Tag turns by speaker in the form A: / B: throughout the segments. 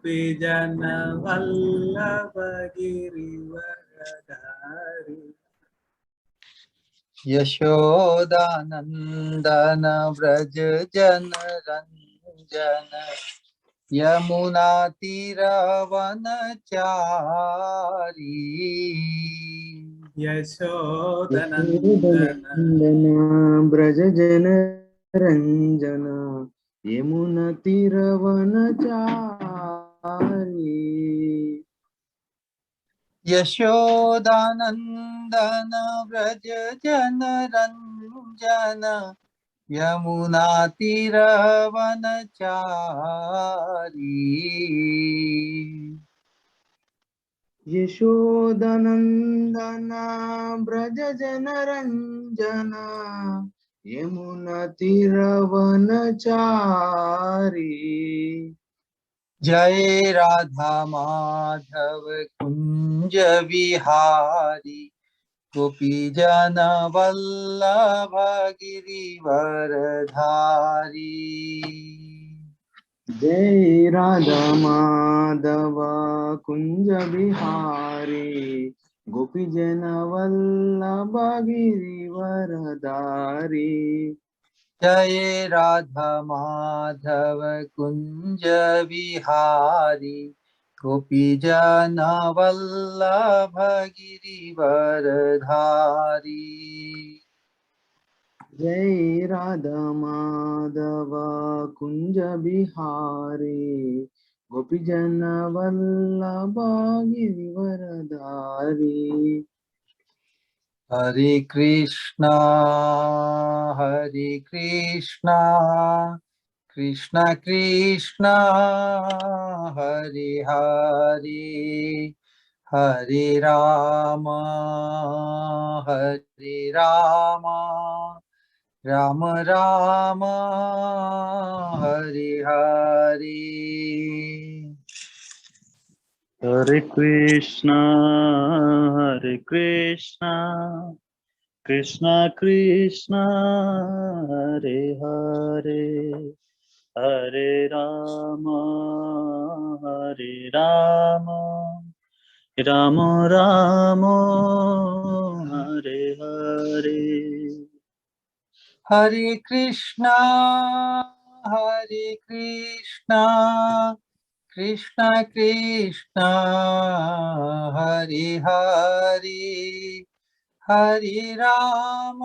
A: गोपीजन वल्लभ गिरिवरधारी
B: यशोदानंदन व्रज जन रंजन यमुना तीरवनचारी
A: यशोदनंदन
C: ब्रज जन रंजन यमुना तीरवनचारी
B: यशोदानंदन व्रज जन रंजन यमुना तीरवनचारी
C: यशोदनंदन ब्रज जन रंजन यमुना तीरवनचारी
B: जय राधा माधव कुंज विहारी गोपीजन वल्लभ गिरिवरधारी
C: जय राधा माधव कुंज बिहारी गोपी जन वल्लभ गिरिवरधारी
B: जय राधा माधव कुंज विहारी गोपीजन वल्लभ गिरिवरधारी
C: जय राधा माधव कुंज बिहारी गोपी जन वल्लभ गिरिवरधारी
B: हरे Krishna Krishna Krishna Hare Hare Hare Ram Ram Ram Hare Hare
D: Hare Krishna, Krishna Krishna, Hare Hare, Hare Rama, Rama Rama, Hare Hare.
B: हरे Krishna Krishna Krishna Hare Hare Hare Ram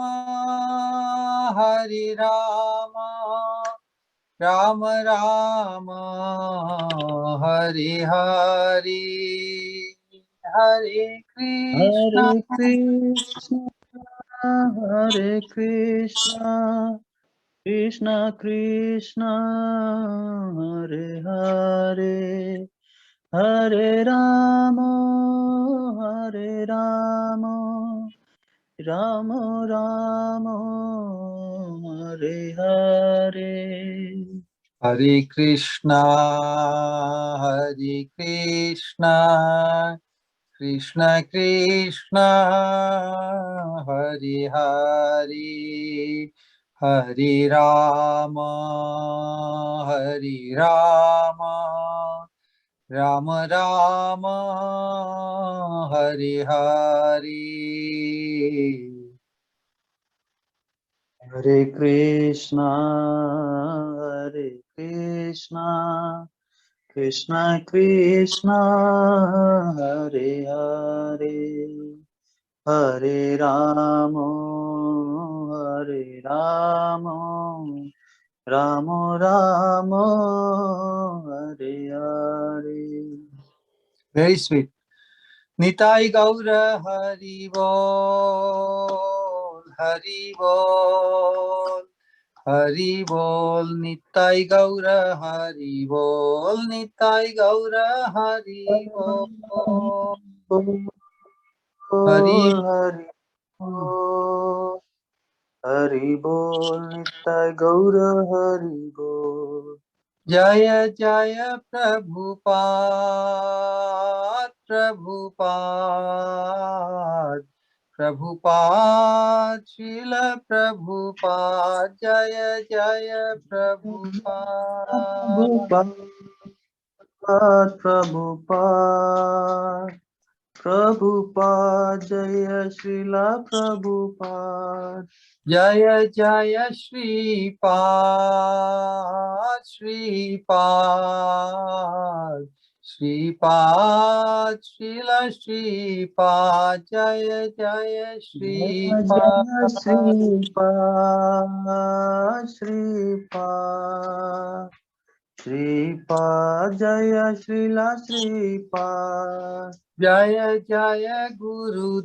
B: Ram Ram Hare Hare Hare Krishna
D: Hare Krishna, Hare Krishna, Krishna Krishna, Hare Hare, Hare Rama, Rama Rama, Hare Hare.
B: हरे Krishna Krishna Krishna Hare Hare Hare Ram Ram Ram Hare Hare
D: Hare Krishna, Krishna Krishna, Hare Hare, Hare Rama, Rama Rama, Hare Hare.
B: Very sweet. Nitai Gaura Hari Bol, Hari Bol, Hari Bol, Nitai Gaura Hari Bol, Nitai Gaura Hari Bol, Hari
D: Hari Bol, Hari Bol, Nitai Gaura Hari Bol.
B: Jaya Jaya Prabhupada, Prabhupada, Prabhupada, Srila Prabhupada, Jaya Jaya Prabhupada.
D: Prabhupada, Prabhupada, Jaya Srila Prabhupada.
B: Jaya Jaya Shripad, Shripad, Shripad, Srila Shripad, Jaya Jaya
D: Jaya
B: Shripad.
D: Jaya Sripad, Sripad, Sripad, Jaya Srila Sripad.
B: Jaya Jaya Gurudev,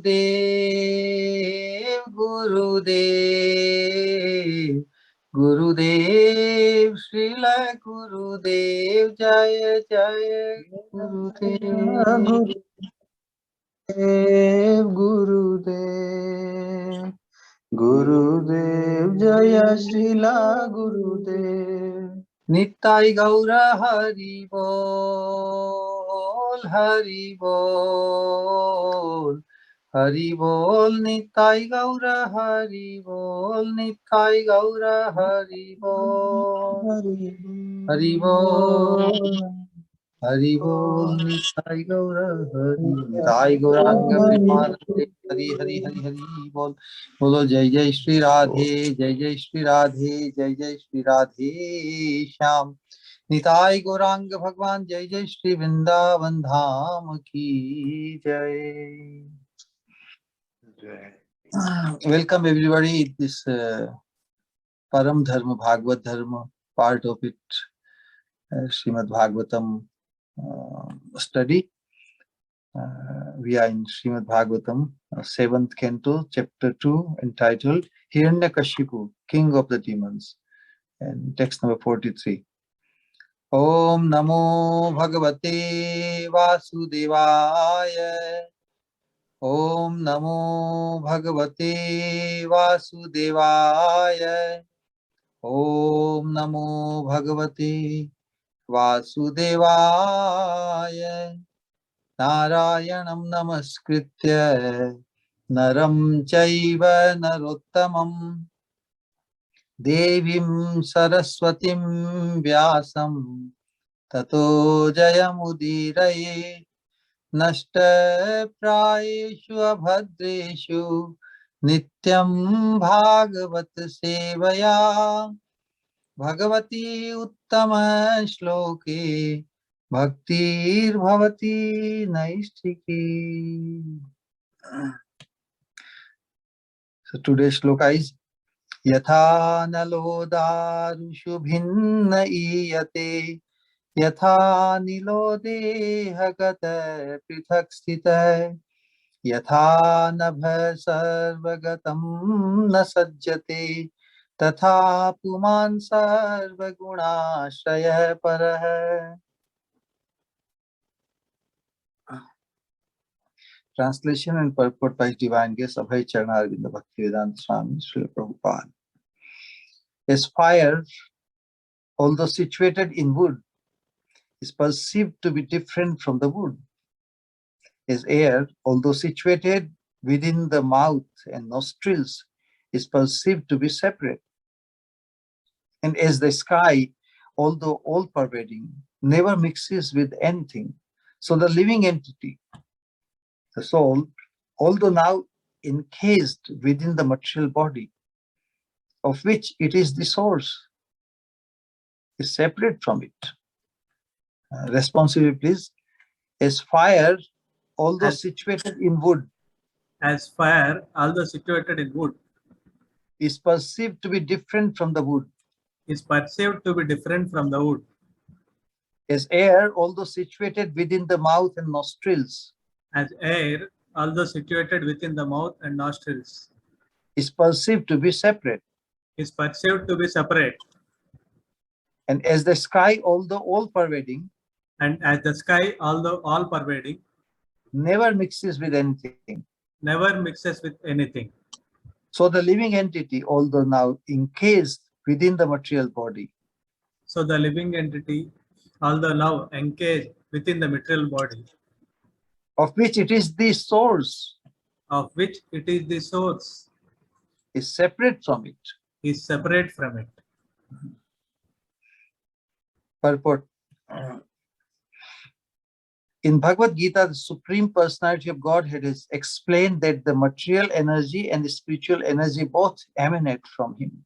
B: Gurudev, Gurudev, Srila Gurudev, Jaya Jaya Gurudev.
D: Gurudev, Gurudev, Jaya Srila Gurudev.
B: Nittai Gaura Hari Bol, Hari Bol, Hari Bol, Nittai Gaura Hari Bol, Nittai Gaura Hari Bol, Hari Bol, Hari Bol, Nittai Gaura Hari, Nittai Gauranga Premanande, Hari Hari Hari Hari Bol, Bolo Jai Jai Shri Radhe, Jai Jai Shri Radhe, Jai Jai Shri Radhe Shyam. Nitai Gaurang भगवान जय जय श्री वृंदावन धाम की जय. Welcome everybody. This Param Dharma Bhagavad Dharma part of it, Srimad Bhagavatam study. We are in Srimad Bhagavatam, 7th canto, chapter 2, entitled Hiranyakashipu, King of the Demons, and text number 43. Om Namo Bhagavate Vasudevaya. Om Namo Bhagavate Vasudevaya. Om Namo Bhagavate Vasudevaya. Narayanam Namaskritya Naram Chaiva Narottamam Devim Saraswatim Vyasam Tato Jayamudiraye Nashtaprayeshu Abhadreshu Nityam Bhagavat Sevaya Bhagavati Uttama Shloke Bhaktir Bhavati Naistiki. So today's shloka is Yatha nalodarushu bhinna iyate Yatha nilode hagata prithak sthita Yatha nabha sarvagatam na sajjate Tatha puman sarvaguna parah. Translation and purport by His Divine Grace Abhay Charanarvinda Bhaktivedanta Swami Srila Prabhupada. As fire, although situated in wood, is perceived to be different from the wood. As air, although situated within the mouth and nostrils, is perceived to be separate. And as the sky, although all-pervading, never mixes with anything, so the living entity, the soul, although now encased within the material body, of which it is the source, is separate from it. Responsibly, please. As fire, although situated in wood,
A: As fire, although situated in wood,
B: is perceived to be different from the wood.
A: is perceived to be different from the wood.
B: As air, although situated within the mouth and nostrils,
A: As air, although situated within the mouth and nostrils,
B: is perceived to be separate.
A: is perceived to be separate.
B: And as the sky, although all-pervading,
A: And as the sky, although all-pervading,
B: never mixes with anything.
A: never mixes with anything.
B: So the living entity, although now encased within the material body,
A: So the living entity, although now encased within the material body,
B: of which it is the source,
A: of which it is the source,
B: is separate from it.
A: is separate from it.
B: Purport. In Bhagavad Gita, the Supreme Personality of Godhead has explained that the material energy and the spiritual energy both emanate from him.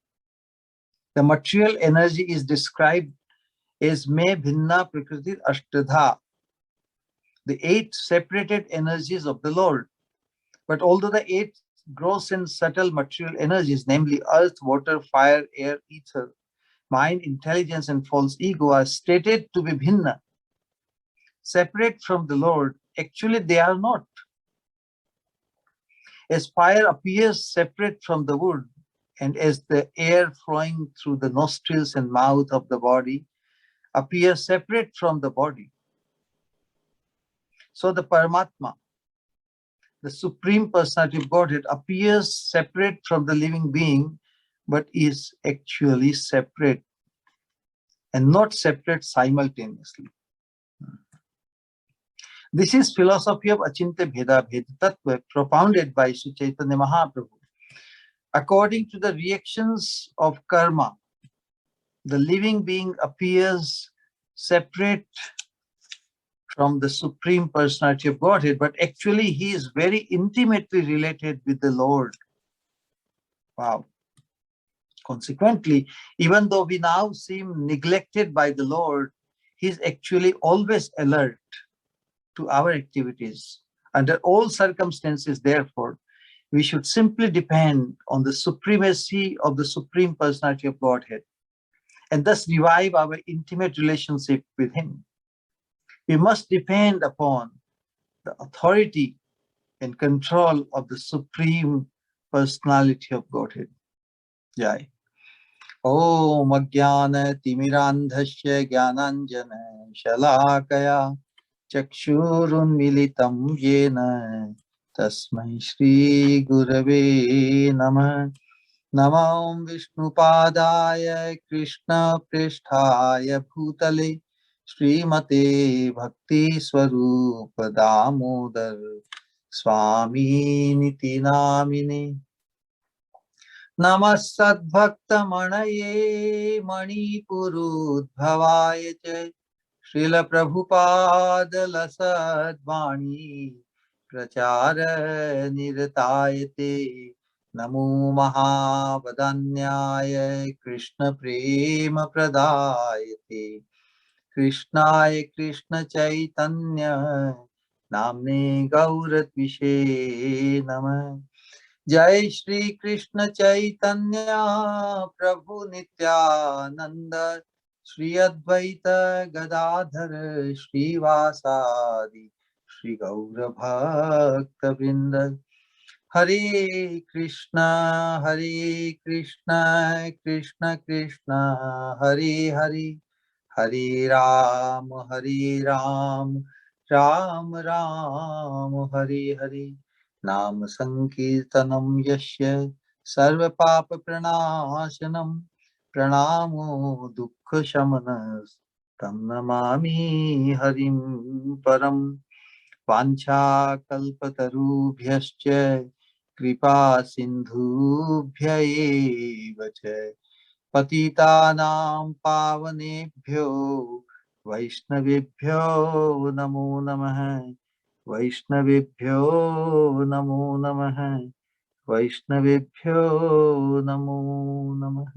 B: The material energy is described as Me Bhinna Prakriti Ashtadha, the 8 separated energies of the Lord. But although the 8 gross and subtle material energies, namely earth, water, fire, air, ether, mind, intelligence, and false ego, are stated to be bhinna, separate from the Lord, actually they are not. As fire appears separate from the wood, and as the air flowing through the nostrils and mouth of the body appears separate from the body, so the Paramatma, the Supreme Personality of Godhead, appears separate from the living being, but is actually separate and not separate simultaneously. This is philosophy of Achintya Bheda Bheda Tattva propounded by Sri Chaitanya Mahaprabhu. According to the reactions of karma, the living being appears separate from the Supreme Personality of Godhead, but actually he is very intimately related with the Lord. Wow. Consequently, even though we now seem neglected by the Lord, he is actually always alert to our activities. Under all circumstances, therefore, we should simply depend on the supremacy of the Supreme Personality of Godhead and thus revive our intimate relationship with him. We must depend upon the authority and control of the Supreme Personality of Godhead. Jai. Om Ajnana Timirandhasya Jnananjana Shalakaya Chakshurunmilitam Yena Tasmai Shri Gurave Namah. Namam Vishnupadaya Krishna Prishthaya Bhutale Srimate Bhakti Swarupa Damodar Swami Niti Namine. Namasad Bhakta Manaye Manipurudbhavaya Cha Srila Prabhupada Lasad Vani Prachara Niratayate Namo Mahavadanyaya Krishna Prema Pradayate Krishnaya Krishna Chaitanya Namne Gauratvishe Namah. Jai Shri Krishna Chaitanya Prabhu Nityananda Shri Advaita Gadadhar Shri Vasadi Shri Gaura Bhakta Vrinda. Hare Krishna Krishna Krishna Hare Hare, Hare Ram Ram Ram Hare Hare. Nam Sankirtanam Yasya Sarva Papa Pranashanam Pranamo Dukkha Shamanas Tam Namami Harim Param. Vancha kalpatarubhyascha kripa sindhubhya eva cha patitanam pavanebhyo vaishnavibhyo namo namah. Vaishnavibhyo namo namah. Vaishnavibhyo namo namah.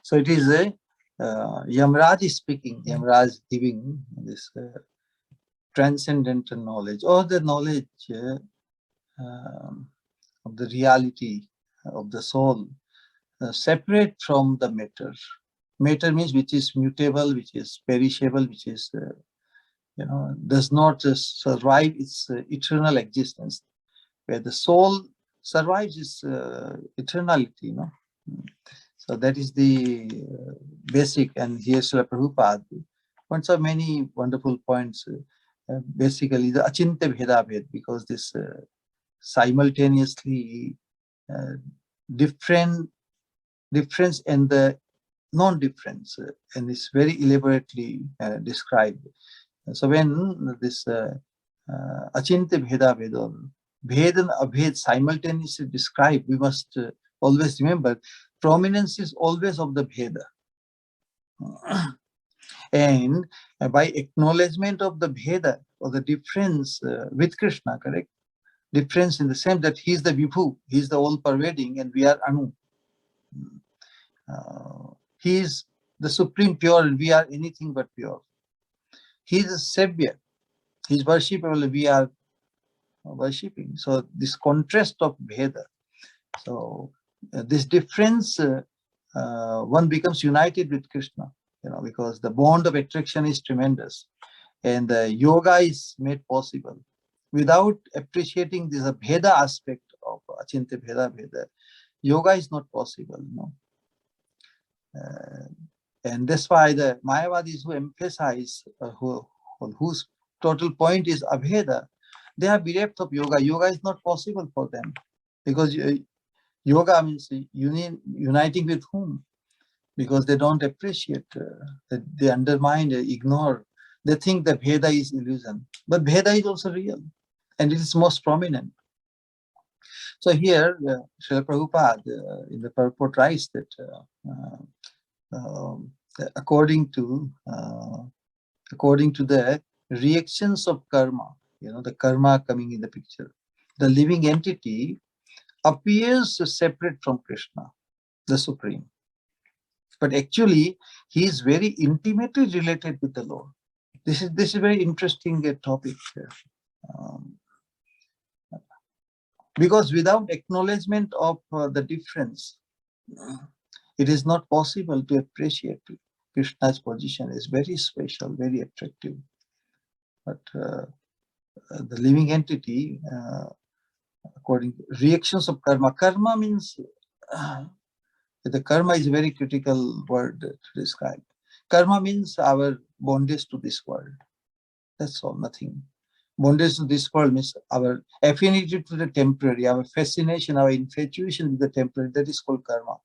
B: So it is a Yamraj is speaking, Yamraj giving this transcendental knowledge, or the knowledge of the reality of the soul, separate from the matter. Matter means which is mutable, which is perishable, which is, does not survive its eternal existence. Where the soul survives its eternality, So that is the basic, and here Srila Prabhupada points out many wonderful points. Basically, the Achintya Bheda Bhed, because this simultaneously difference and the non-difference, and it's very elaborately described. So when this Achintya Bheda Bhed, or Bhed and Abhed simultaneously described, we must always remember prominence is always of the Bheda. And by acknowledgement of the Bheda, or the difference with Krishna, correct? Difference in the sense that he is the Vibhu, he is the all-pervading, and we are Anu. He is the supreme pure, and we are anything but pure. He is the Savior. He is worshipable, we are worshipping. So this contrast of Bheda. So this difference, one becomes united with Krishna, because the bond of attraction is tremendous, and the yoga is made possible. Without appreciating this Bheda aspect of Achintya Bheda, yoga is not possible. And that's why the Mayavadis who emphasize, whose total point is Abheda, they are bereft of yoga. Yoga is not possible for them, because yoga means uniting with whom? Because they don't appreciate, they undermine, ignore. They think that Bheda is illusion, but Bheda is also real, and it is most prominent. So here, Srila Prabhupada in the purport writes that according to the reactions of karma, the karma coming in the picture, the living entity appears separate from Krishna, the Supreme. But actually, he is very intimately related with the Lord. This is very interesting topic. Because without acknowledgement of the difference, it is not possible to appreciate Krishna's position is very special, very attractive. But the living entity, according to reactions of karma, karma means the karma is a very critical word to describe. Karma means our bondage to this world. That's all, nothing. Bondage to this world means our affinity to the temporary, our fascination, our infatuation with the temporary. That is called karma.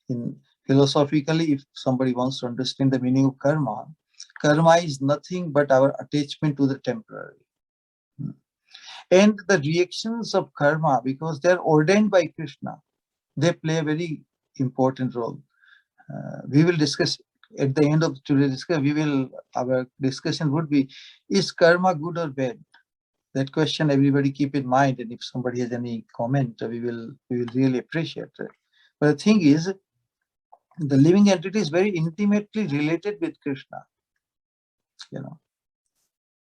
B: In philosophically, if somebody wants to understand the meaning of karma, karma is nothing but our attachment to the temporary. And the reactions of karma, because they are ordained by Krishna, they play a very important role. We will discuss at the end of today's discussion. Our discussion would be: is karma good or bad? That question everybody keep in mind, and if somebody has any comment, we will really appreciate it. But the thing is, the living entity is very intimately related with Krishna.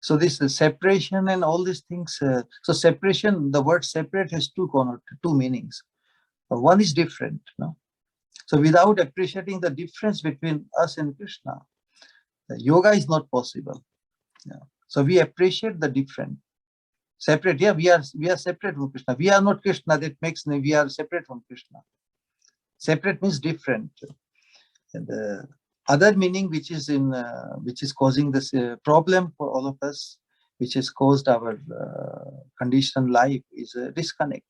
B: So this separation and all these things. So separation, the word separate has two meanings. One is different. So without appreciating the difference between us and Krishna, the yoga is not possible. So we appreciate the different. Separate, we are separate from Krishna. We are not Krishna. That makes we are separate from Krishna. Separate means different. And the other meaning, which is causing this problem for all of us, which has caused our conditioned life, is a disconnect.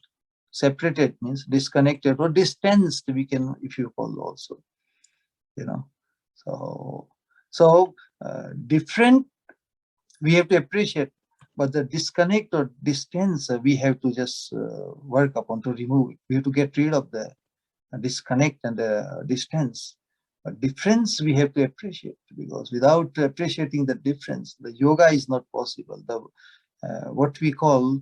B: Separated means disconnected or distanced. We can, if you call also, So different we have to appreciate, but the disconnect or distance we have to just work upon to remove it. We have to get rid of the disconnect and the distance. But difference we have to appreciate, because without appreciating the difference, the yoga is not possible. The what we call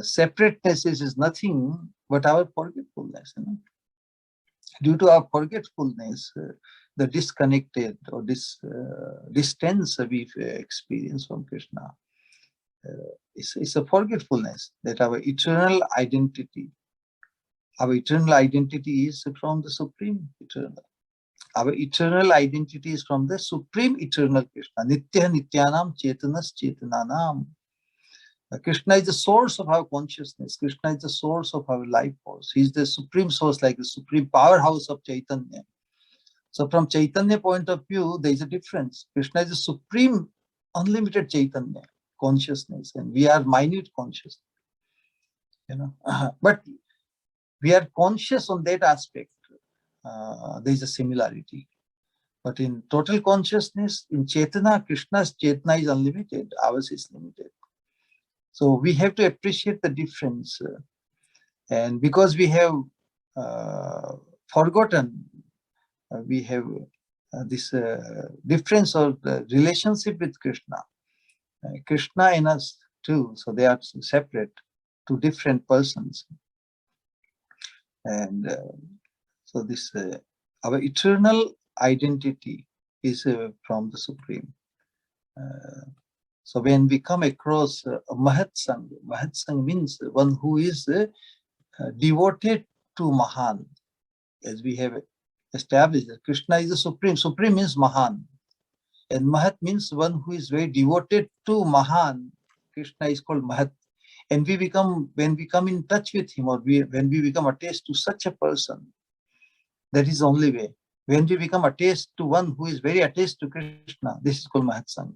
B: separateness is nothing but our forgetfulness. Due to our forgetfulness, the disconnected or this distance we experience from Krishna is a forgetfulness that our eternal identity is from the Supreme Eternal. Our eternal identity is from the Supreme Eternal Krishna. Nitya Nityanam Chetanas Chetananam. Krishna is the source of our consciousness. Krishna is the source of our life force. He is the supreme source, like the supreme powerhouse of Chaitanya. So from Chaitanya point of view, there is a difference. Krishna is the supreme unlimited Chaitanya consciousness, and we are minute consciousness. But we are conscious on that aspect. There is a similarity. But in total consciousness, in Chetana, Krishna's Chetana is unlimited, ours is limited. So we have to appreciate the difference. And because we have forgotten, we have this difference or the relationship with Krishna. Krishna and us too, so they are separate, two different persons. And so this our eternal identity is from the Supreme. So when we come across a Mahat Sangha means one who is devoted to Mahan, as we have established that Krishna is the Supreme. Supreme means Mahan. And Mahat means one who is very devoted to Mahan. Krishna is called Mahat. And when we come in touch with him, or when we become attached to such a person, that is the only way. When we become attached to one who is very attached to Krishna, this is called Mahat Sangha.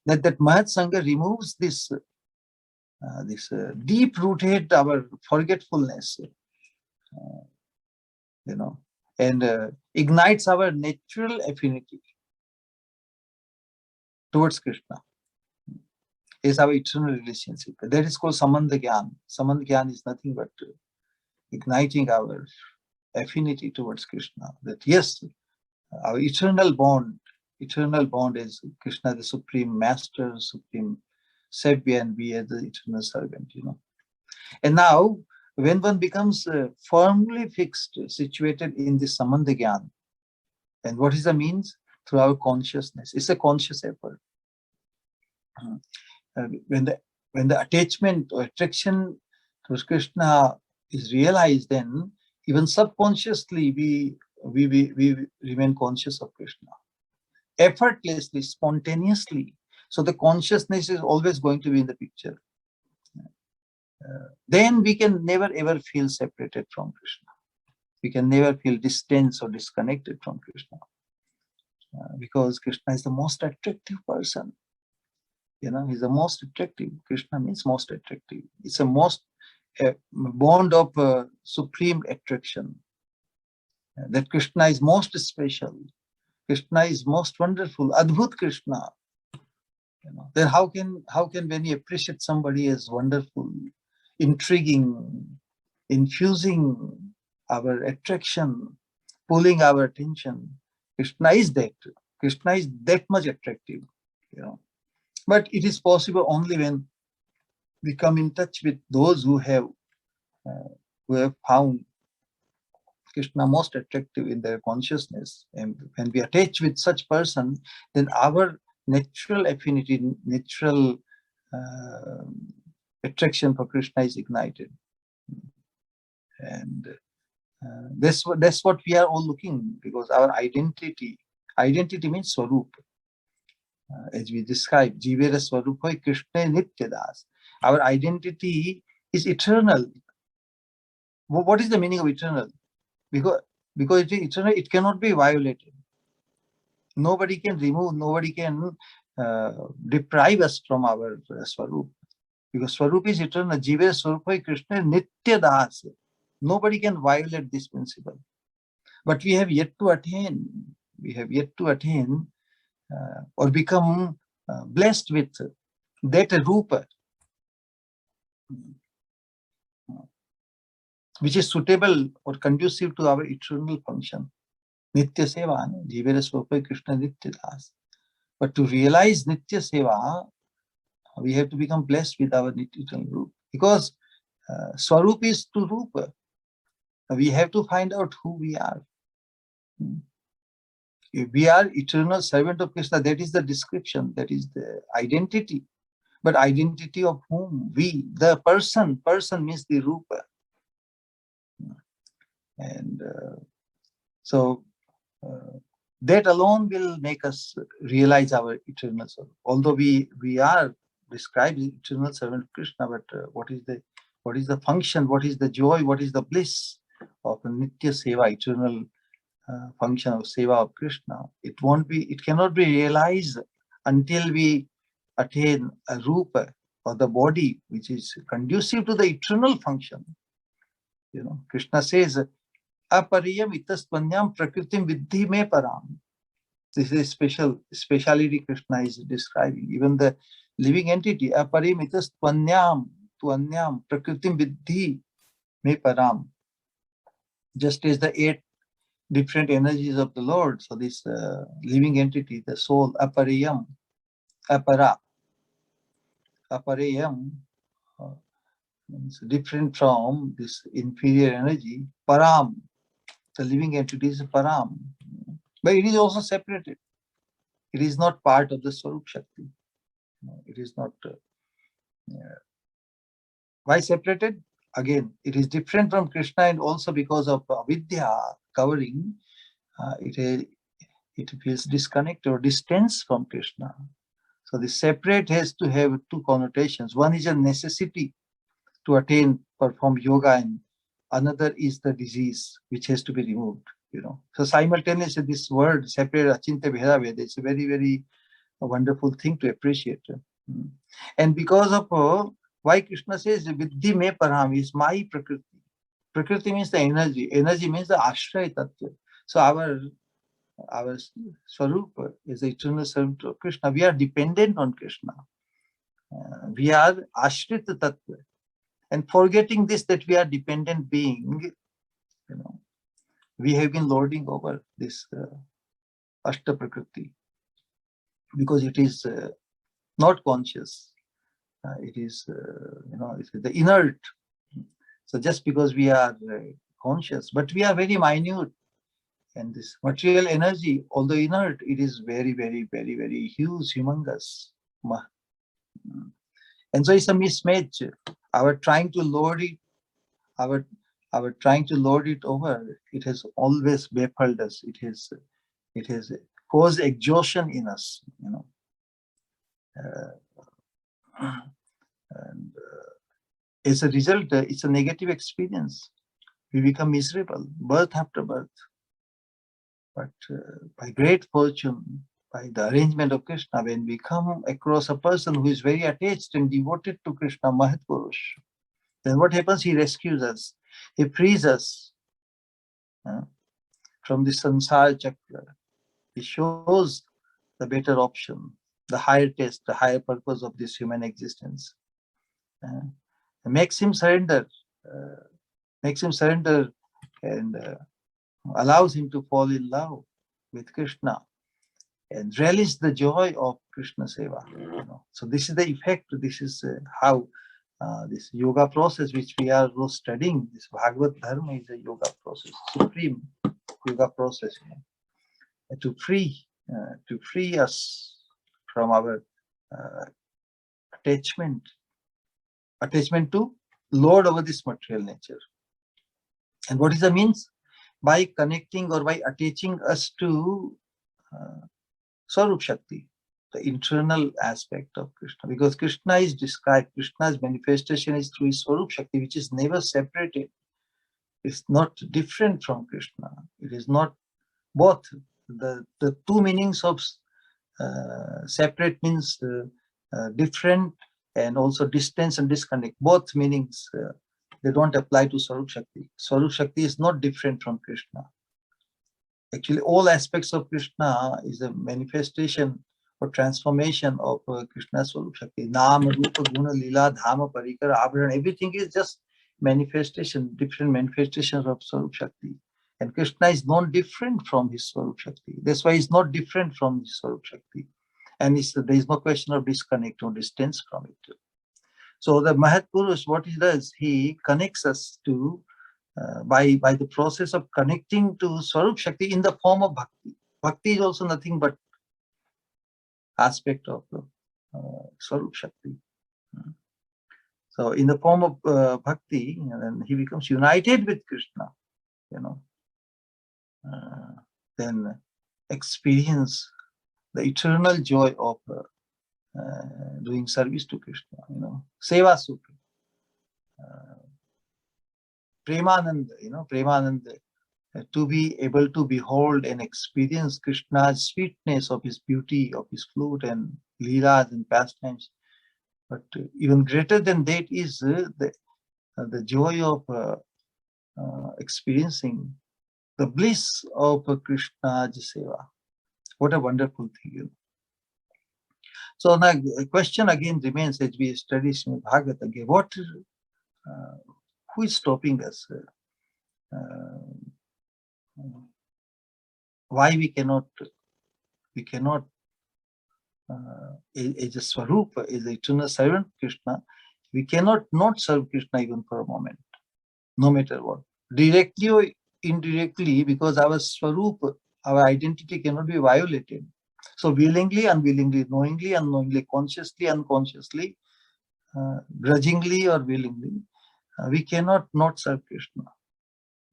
B: That Mahat Sangha removes this deep-rooted our forgetfulness, and ignites our natural affinity towards Krishna. Is our eternal relationship. That is called Samandha Gyan. Samandha Gyan is nothing but igniting our affinity towards Krishna. That yes, our eternal bond is Krishna, the Supreme Master, Supreme Savior, and we are the eternal servant. And now, when one becomes firmly fixed, situated in this Samandha Gyan, and what is the means? Through our consciousness. It's a conscious effort. When the attachment or attraction to Krishna is realized, then even subconsciously we remain conscious of Krishna, effortlessly, spontaneously. So the consciousness is always going to be in the picture. Then we can never ever feel separated from Krishna. We can never feel distant or disconnected from Krishna, because Krishna is the most attractive person. He's the most attractive. Krishna means most attractive. It's a most bond of supreme attraction. That Krishna is most special. Krishna is most wonderful. Adbhut Krishna. Then how can when we appreciate somebody as wonderful, intriguing, infusing our attraction, pulling our attention? Krishna is that. Krishna is that much attractive. But it is possible only when we come in touch with those who have found Krishna most attractive in their consciousness. And when we attach with such person, then our natural affinity, natural attraction for Krishna is ignited. And that's what we are all looking, because our identity means Swarup. As we describe, Jivera Swarupoi Krishna Nityadas. Our identity is eternal. What is the meaning of eternal? Because it is eternal, it cannot be violated. Nobody can remove, nobody can deprive us from our Swarup. Because Swarup is eternal. Jivera Swarupoi Krishna Nityadas. Nobody can violate this principle. But we have yet to attain. Or become blessed with that rupa, which is suitable or conducive to our eternal function. Nitya Seva, Jivera Swarupa Krishna Nitya Das. But to realize Nitya Seva, we have to become blessed with our eternal rupa. Because Swarup is to rupa. We have to find out who we are. If we are eternal servant of Krishna, that is the description, that is the identity. But identity of whom? We, the person. Person means the rupa. And so that alone will make us realize our eternal servant. Although we are described as eternal servant of Krishna, but what is the function? What is the joy? What is the bliss of a Nitya Seva, eternal function of Seva of Krishna? It cannot be realized until we attain a rupa, or the body, which is conducive to the eternal function. Krishna says, Apariyam itaspanyam prakritim vidhi me param. This is a speciality Krishna is describing. Even the living entity, Apariyam itaspanyam tu anyam prakritim vidhi me param. Just as the eight different energies of the Lord. So this living entity, the soul, aparayam, apara, aparayam, means different from this inferior energy, param, the living entity is param, but it is also separated. It is not part of the Swarup Shakti. It is not. Why separated? Again, it is different from Krishna, and also because of avidya covering, it feels disconnected or distance from Krishna. So the separate has to have two connotations. One is a necessity to attain, perform yoga, and another is the disease which has to be removed. So simultaneously, this word separate, achintya bheda veda, it's a very, very wonderful thing to appreciate. And because of why Krishna says Viddhi me param is my prakriti. Prakriti means the energy. Energy means the ashraya tattva. So our Swarupa is the eternal servant of Krishna. We are dependent on Krishna. We are ashrita tattva. And forgetting this, that we are dependent being, we have been lording over this Ashta Prakriti because it is not conscious. It is, it is the inert. So just because we are conscious, but we are very minute. And this material energy, although inert, it is very, very, very, very huge, humongous. And so it's a mismatch. Our trying to load it, our trying to load it over, it has always baffled us. It has caused exhaustion in us, and as a result, it's a negative experience. We become miserable, birth after birth. But by great fortune, by the arrangement of Krishna, when we come across a person who is very attached and devoted to Krishna, Mahat Purush, then what happens? He rescues us. He frees us from the samsara chakra. He shows the better option, the higher test, the higher purpose of this human existence. Makes him surrender, and allows him to fall in love with Krishna and relish the joy of Krishna Seva. So this is the effect. This is how this yoga process which we are studying, this Bhagavad Dharma, is a yoga process, supreme yoga process, to free us from our attachment to Lord over this material nature. And what is the means? By connecting or by attaching us to Swarup Shakti, the internal aspect of Krishna. Because Krishna is described, Krishna's manifestation is through his Swarup Shakti, which is never separated. It's not different from Krishna. It is not both. The two meanings of separate means different, and also distance and disconnect. Both meanings, they don't apply to Swarup Shakti. Swarup Shakti is not different from Krishna. Actually, all aspects of Krishna is a manifestation or transformation of Krishna's Swarup Shakti. Nama, Rupa, Guna, Lila, Dhama, Parikara, Abharan, everything is just manifestation, different manifestations of Swarup Shakti. And Krishna is not different from his Swarup Shakti. That's why he's not different from his Swarup Shakti. And there is no question of disconnect or distance from it. So the Mahat Purush, what he does, he connects us to, by the process of connecting to Swarup Shakti in the form of bhakti. Bhakti is also nothing but aspect of Swarup Shakti. So in the form of bhakti, and he becomes united with Krishna, then experience the eternal joy of doing service to Krishna, Seva Sukha. Premanand, Premanand, to be able to behold and experience Krishna's sweetness of his beauty, of his flute and leelas and pastimes. But even greater than that is the joy of experiencing the bliss of Krishna's seva. What a wonderful thing. So now the question again remains as we study Srimad Bhagavatam again. Who is stopping us? why we cannot as a Swarup, as the eternal servant Krishna, we cannot not serve Krishna even for a moment, no matter what. Directly or indirectly, because our Swarup, our identity cannot be violated. So willingly, unwillingly, knowingly, unknowingly, consciously, unconsciously, grudgingly or willingly, we cannot not serve Krishna.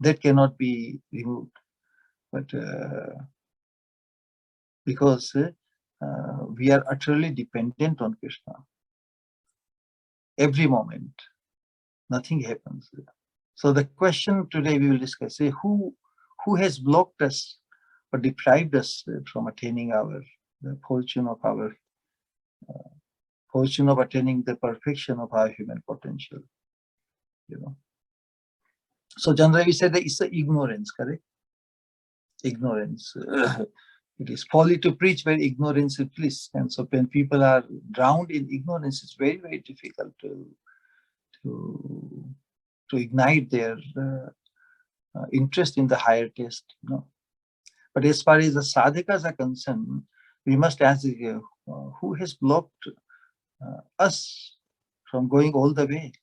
B: That cannot be removed. But because we are utterly dependent on Krishna. Every moment, nothing happens. So the question today we will discuss: who has blocked us or deprived us from attaining the fortune of attaining the perfection of our human potential? So generally we say that it's ignorance, correct? Ignorance. It is folly to preach where ignorance is bliss. And so when people are drowned in ignorance, it's very, very difficult to ignite their interest in the higher taste. But as far as the sadhakas are concerned, we must ask who has blocked us from going all the way?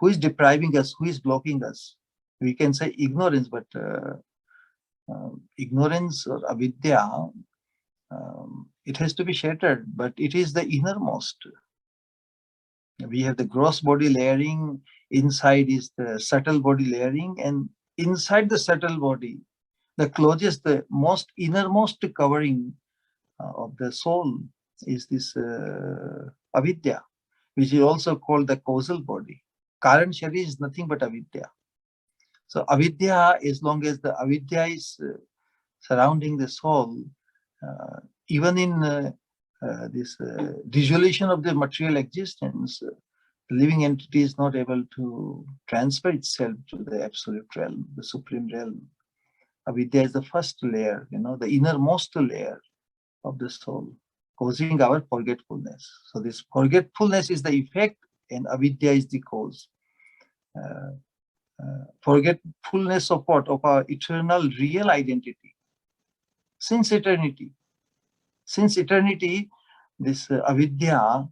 B: Who is depriving us? Who is blocking us? We can say ignorance, but ignorance or avidya, it has to be shattered, but it is the innermost. We have the gross body layering, inside is the subtle body layering, and inside the subtle body, the closest, the most innermost covering of the soul is this avidya, which is also called the causal body. Karan Shari is nothing but avidya. So avidya, as long as the avidya is surrounding the soul, even in this dissolution of the material existence, the living entity is not able to transfer itself to the absolute realm, the supreme realm. Avidya is the first layer, the innermost layer of the soul, causing our forgetfulness. So this forgetfulness is the effect, and avidya is the cause. Forgetfulness of what? Of our eternal real identity. Since eternity, this avidya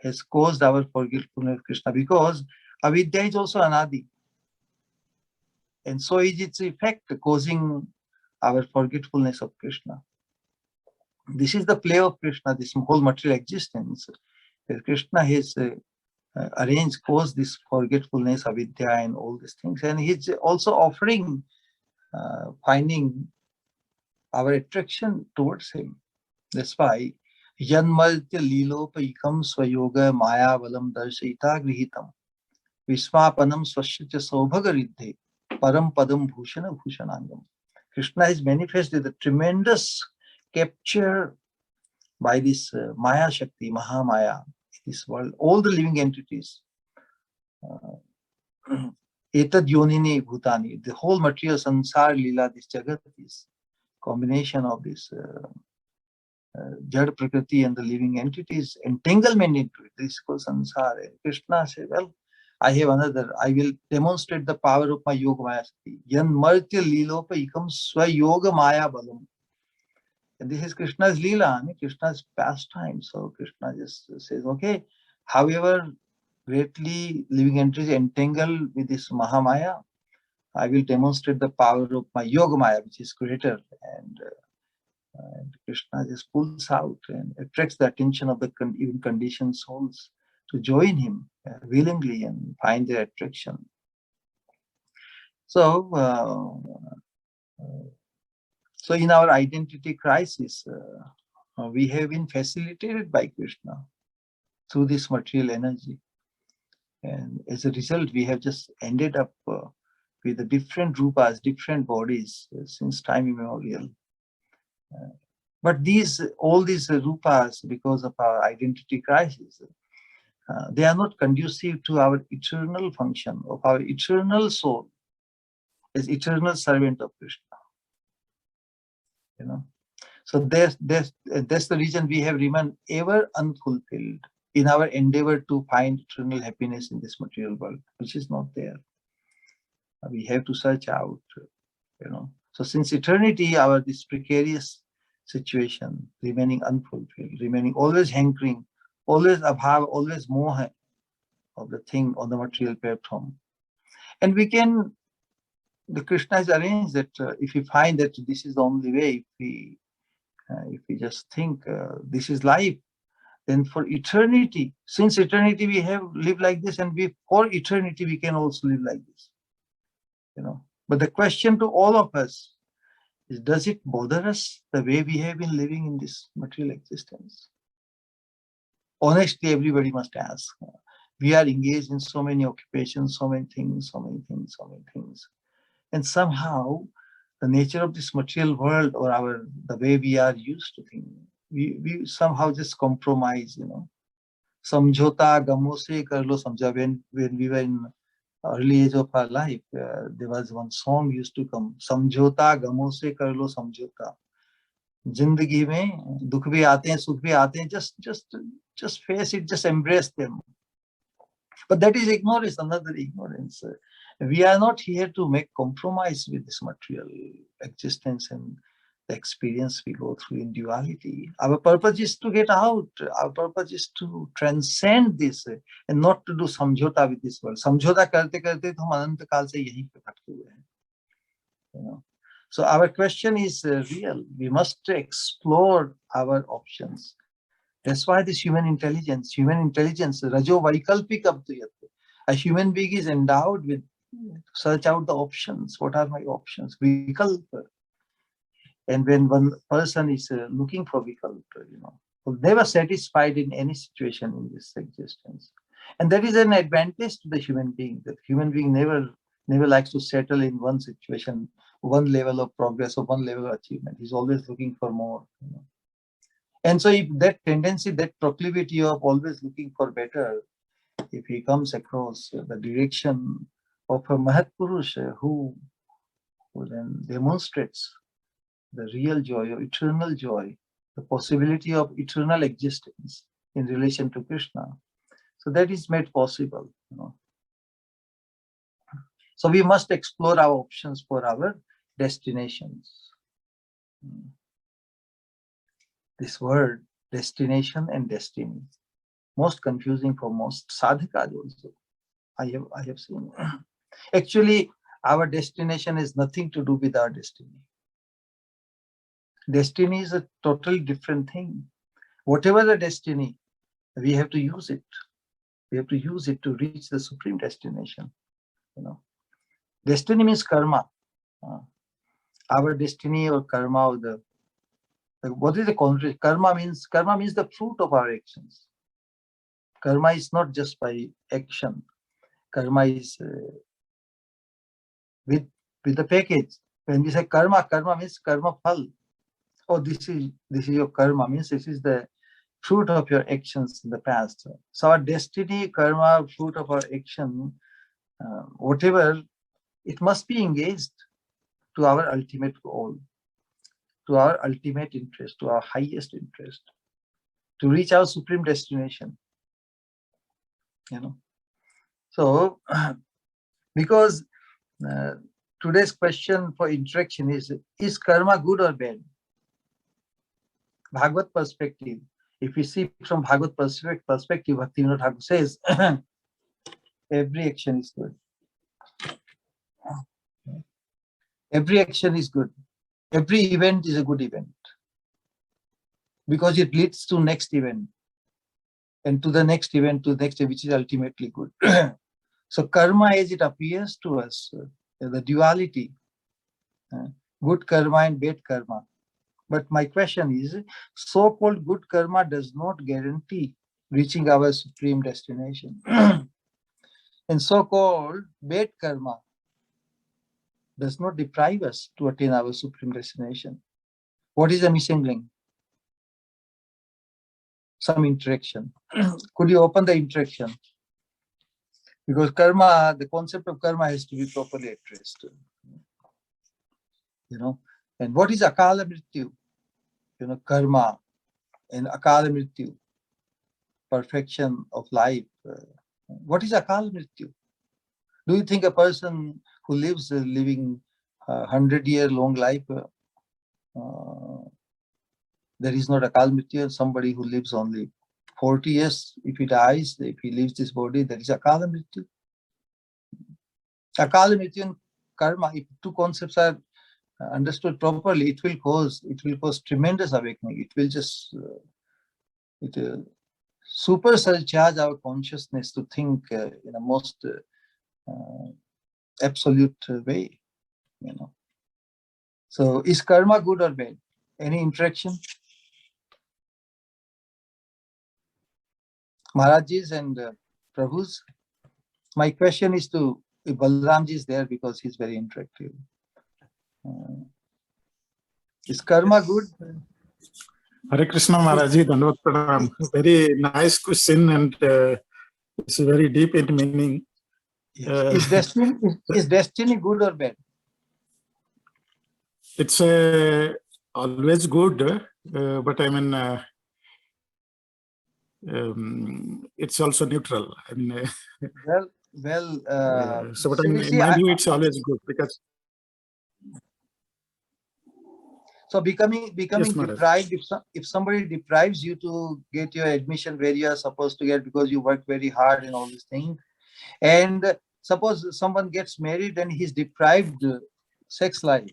B: has caused our forgetfulness of Krishna, because avidya is also anadi. And so is its effect causing our forgetfulness of Krishna. This is the play of Krishna, this whole material existence. Krishna has caused this forgetfulness, avidya, and all these things. And he's also offering, finding our attraction towards him. That's why Yanmaltya Lilopaikam Swayoga Maya Valam Darshita Grihitam Vismapanam Swasyacha Saubhagaridhe Param Padam Bhushana Bhushanangam. Krishna has manifested the tremendous capture by this Maya Shakti, Mahamaya, this world, all the living entities. Etad Yonini Bhutani, the whole material Sansar Lila, this Jagat is combination of this Jad Prakriti and the living entities, entanglement into it. This is called Sansar. And Krishna said, well, I have another, I will demonstrate the power of my Yoga Maya Shakti. Yan Martya Lilopa Ikam Swa Yoga Maya Balam. And this is Krishna's Leela, Krishna's pastime. So Krishna just says, okay, however greatly living entities entangle with this Mahamaya, I will demonstrate the power of my Yoga Maya, which is greater. And Krishna just pulls out and attracts the attention of the even conditioned souls to join him willingly and find their attraction. So, so in our identity crisis, we have been facilitated by Krishna through this material energy. And as a result, we have just ended up with the different rupas, different bodies since time immemorial. But all these rupas, because of our identity crisis, they are not conducive to our eternal function of our eternal soul as eternal servant of Krishna. So that's the reason we have remained ever unfulfilled in our endeavor to find eternal happiness in this material world, which is not there. We have to search out, So since eternity, our this precarious situation, remaining unfulfilled, remaining always hankering, always abhav, always moha of the thing on the material platform. And we can, the Krishna has arranged that if we find that this is the only way, if we just think this is life, then for eternity, since eternity we have lived like this, and for eternity we can also live like this. But the question to all of us is, does it bother us the way we have been living in this material existence? Honestly, everybody must ask. We are engaged in so many occupations, so many things. And somehow the nature of this material world, or the way we are used to think, we somehow just compromise, Samjhota gamo se kar lo samjha. When we were in early age of our life, there was one song used to come, Samjhota gamo se kar lo samjhota. Zindagi mein dukh bhi aate hain, sukh bhi aate hain, just face it, just embrace them. But that is ignorance, another ignorance. We are not here to make compromise with this material existence and the experience we go through in duality. Our purpose is to get out. Our purpose is to transcend this and not to do samjhota with this world. Samjhota karte karte to hum anant kaal se yahi pe bhatke hue hain. So our question is real. We must explore our options. That's why this human intelligence, rajo vaikalpik abduyat. A human being is endowed with search out the options. What are my options? Vikalpa. And when one person is looking for vikalpa, never satisfied in any situation in this existence. And that is an advantage to the human being, that human being never likes to settle in one situation, one level of progress or one level of achievement. He's always looking for more. And so if that tendency, that proclivity of always looking for better, if he comes across the direction of a Mahatpurush who then demonstrates the real joy or eternal joy, the possibility of eternal existence in relation to Krishna, so that is made possible. So we must explore our options for our destinations. This word, destination and destiny, most confusing for most sadhakas also. I have seen. Actually, our destination has nothing to do with our destiny. Destiny is a totally different thing. Whatever the destiny, we have to use it. We have to use it to reach the supreme destination. Destiny means karma. Our destiny or karma, or what is the contrary? Karma means the fruit of our actions. Karma is not just by action. Karma is with the package. When we say karma means karma phal. Oh, this is your karma, means this is the fruit of your actions in the past. So our destiny, karma, fruit of our action, whatever, it must be engaged to our ultimate goal, to our ultimate interest, to our highest interest, to reach our supreme destination. So because today's question for interaction is karma good or bad? Bhagavad perspective. If we see from Bhagavad perspective, Bhaktivedanta Thakur says, every action is good. Every action is good. Every event is a good event, because it leads to next event, and to the next event, to the next event, which is ultimately good. So karma, as it appears to us, the duality, good karma and bad karma. But my question is, so-called good karma does not guarantee reaching our supreme destination. And so-called bad karma does not deprive us to attain our supreme destination. What is the missing link? Some interaction. Could you open the interaction? Because karma, the concept of karma has to be properly addressed. And what is akala mrityu? Karma and akala mrityu, perfection of life. What is akala mrityu? Do you think a person who lives living 100-year long life. There is not Akal Mrityu, somebody who lives only 40 years. If he dies, if he leaves this body, there is Akal Mrityu. Akal Mrityu and karma, if two concepts are understood properly, it will cause tremendous awakening. It will just super surcharge our consciousness to think in a most absolute way, you know. So is karma good or bad? Any interaction? Maharajis and Prabhus? My question is to, if Balramji is there, because he's very interactive. Is karma good?
E: Hare Krishna Maharaji, Dandavat Pranam. Very nice question, and it's very deep in meaning.
B: Yes. Is destiny good or bad?
E: It's always good, but I mean, it's also neutral. I mean, so but in my view, it's always good, because.
B: So becoming
E: Yes,
B: deprived, if somebody deprives you to get your admission where you are supposed to get because you work very hard and all these things, and suppose someone gets married and he's deprived sex life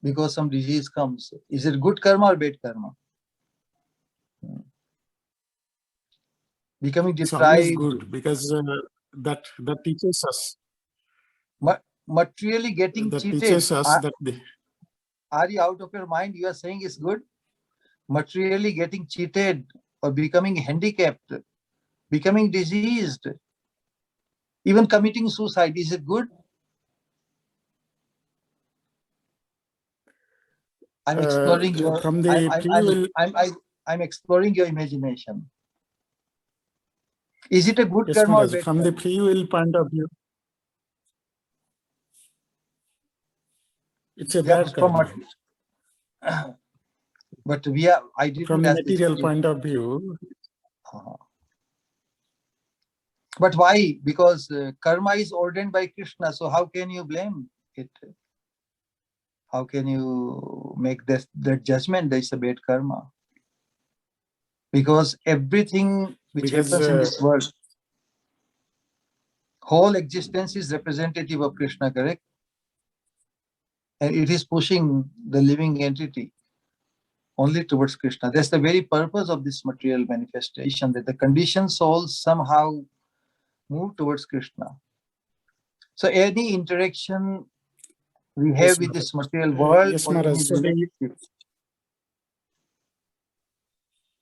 B: because some disease comes, is it good karma or bad karma? Becoming deprived.
E: It's always good, because that teaches us.
B: Materially getting
E: that
B: cheated.
E: Teaches us that
B: are you out of your mind? You are saying it's good? Materially getting cheated or becoming handicapped, becoming diseased, even committing suicide, is it good? I'm exploring your
E: from the
B: I'm exploring your imagination. Is it a good
E: yes,
B: karma or
E: Maharaj,
B: bad
E: from
B: karma?
E: the free will point of view, it's a bad karma.
B: But I didn't
E: from the
B: ask
E: material
B: this.
E: point of view.
B: But why? Because karma is ordained by Krishna. So how can you blame it? How can you make that judgment that it's a bad karma? Because everything which happens in this world, whole existence is representative of Krishna, correct? And it is pushing the living entity only towards Krishna. That's the very purpose of this material manifestation, that the conditioned souls somehow move towards Krishna. So any interaction we have with this material world,
E: yes, Maharaj.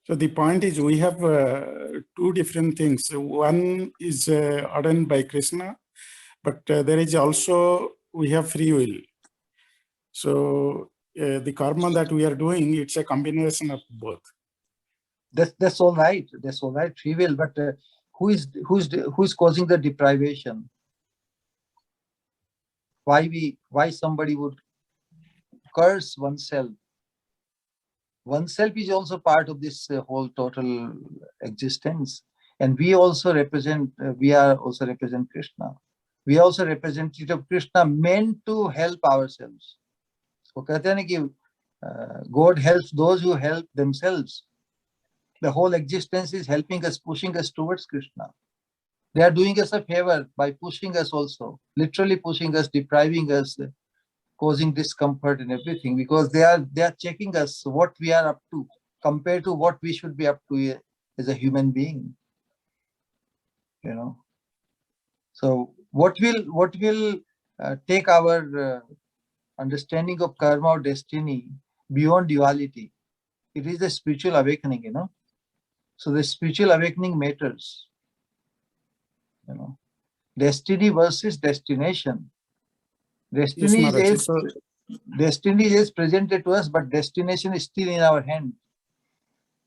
E: So the point is, we have two different things. One is ordained by Krishna, but there is also, we have free will. So the karma that we are doing, it's a combination of both.
B: That's all right. That's all right. Free will, but who is causing the deprivation? Why somebody would curse oneself? Oneself is also part of this whole total existence, and we also represent. We are also represent Krishna. We are also representative of Krishna, meant to help ourselves. So कहते हैं कि God helps those who help themselves. The whole existence is helping us, pushing us towards Krishna. They are doing us a favor by pushing us also, literally pushing us, depriving us, causing discomfort and everything, because they are checking us what we are up to compared to what we should be up to as a human being. You know. So what will take our understanding of karma or destiny beyond duality? It is the spiritual awakening, you know. So the spiritual awakening matters. You know, destiny versus destination. Destiny is presented to us, but destination is still in our hand.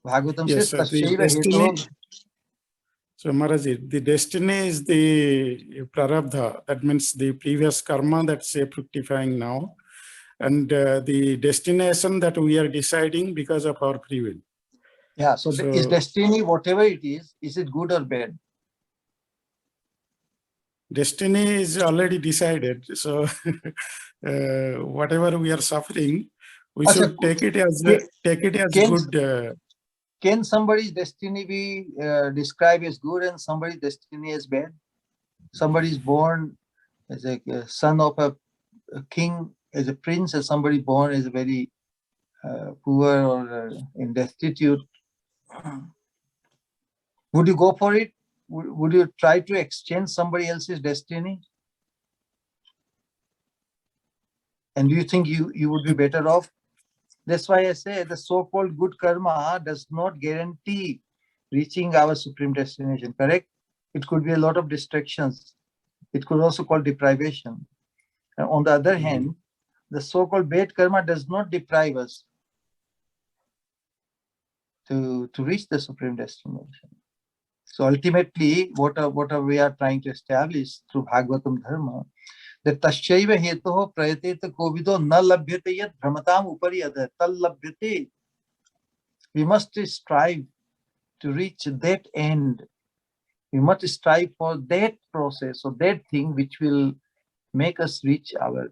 B: Bhagavatam says,
E: so Maharaj, the destiny is the prarabdha. That means the previous karma that's fructifying now. And the destination that we are deciding because of our free will.
B: Yeah, so is destiny, whatever it is it good or bad?
E: destiny is already decided. So whatever we are suffering, we
B: Acha,
E: should take it as
B: can,
E: good.
B: can somebody's destiny be described as good and somebody's destiny as bad? Somebody is born as a son of a king, as a prince, and somebody born as a very poor or in destitute. Would you go for it? Would you try to exchange somebody else's destiny? And do you think you would be better off? That's why I say the so-called good karma does not guarantee reaching our supreme destination, correct? It could be a lot of distractions. It could also call deprivation. And on the other hand, the so-called bad karma does not deprive us to reach the supreme destination. So ultimately, what we are trying to establish through Bhagavatam Dharma, that tasyaiva hetoho prayateta kovido na labhyate yat brahmatam upari adha tal labhyate. We must strive to reach that end. We must strive for that process or that thing which will make us reach our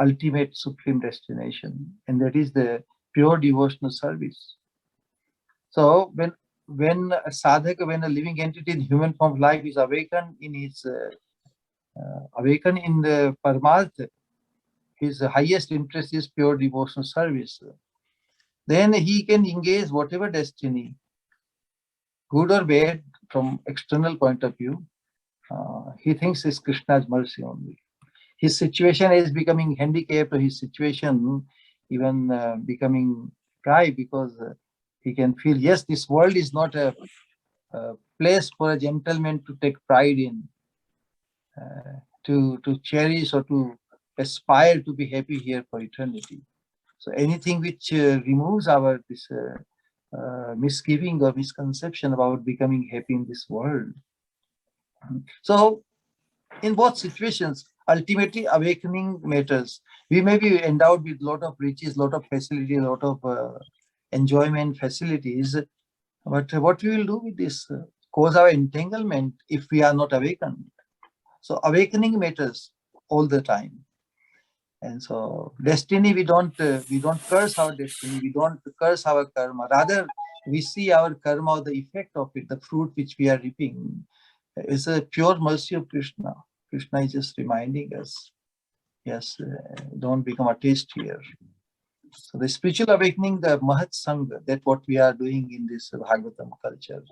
B: ultimate supreme destination, and that is the pure devotional service. So when a sadhaka, when a living entity in human form of life is awakened in his awakened in the Paramartha, his highest interest is pure devotional service, then he can engage whatever destiny, good or bad from external point of view. He thinks it's Krishna's mercy only. His situation is becoming handicapped, or his situation even becoming dry, because he can feel, yes, this world is not a place for a gentleman to take pride in, to cherish or to aspire to be happy here for eternity. So anything which removes our this misgiving or misconception about becoming happy in this world. So in both situations, ultimately awakening matters. We may be endowed with a lot of riches, lot of facility, a lot of enjoyment facilities, but what we will do with this cause our entanglement if we are not awakened. So awakening matters all the time. And so destiny, we don't curse our destiny, we don't curse our karma. Rather, we see our karma, the effect of it, the fruit which we are reaping, is a pure mercy of Krishna. Krishna is just reminding us, yes, don't become a taste here. So the spiritual awakening, the Mahat Sangha, that what we are doing in this Bhagavatam culture,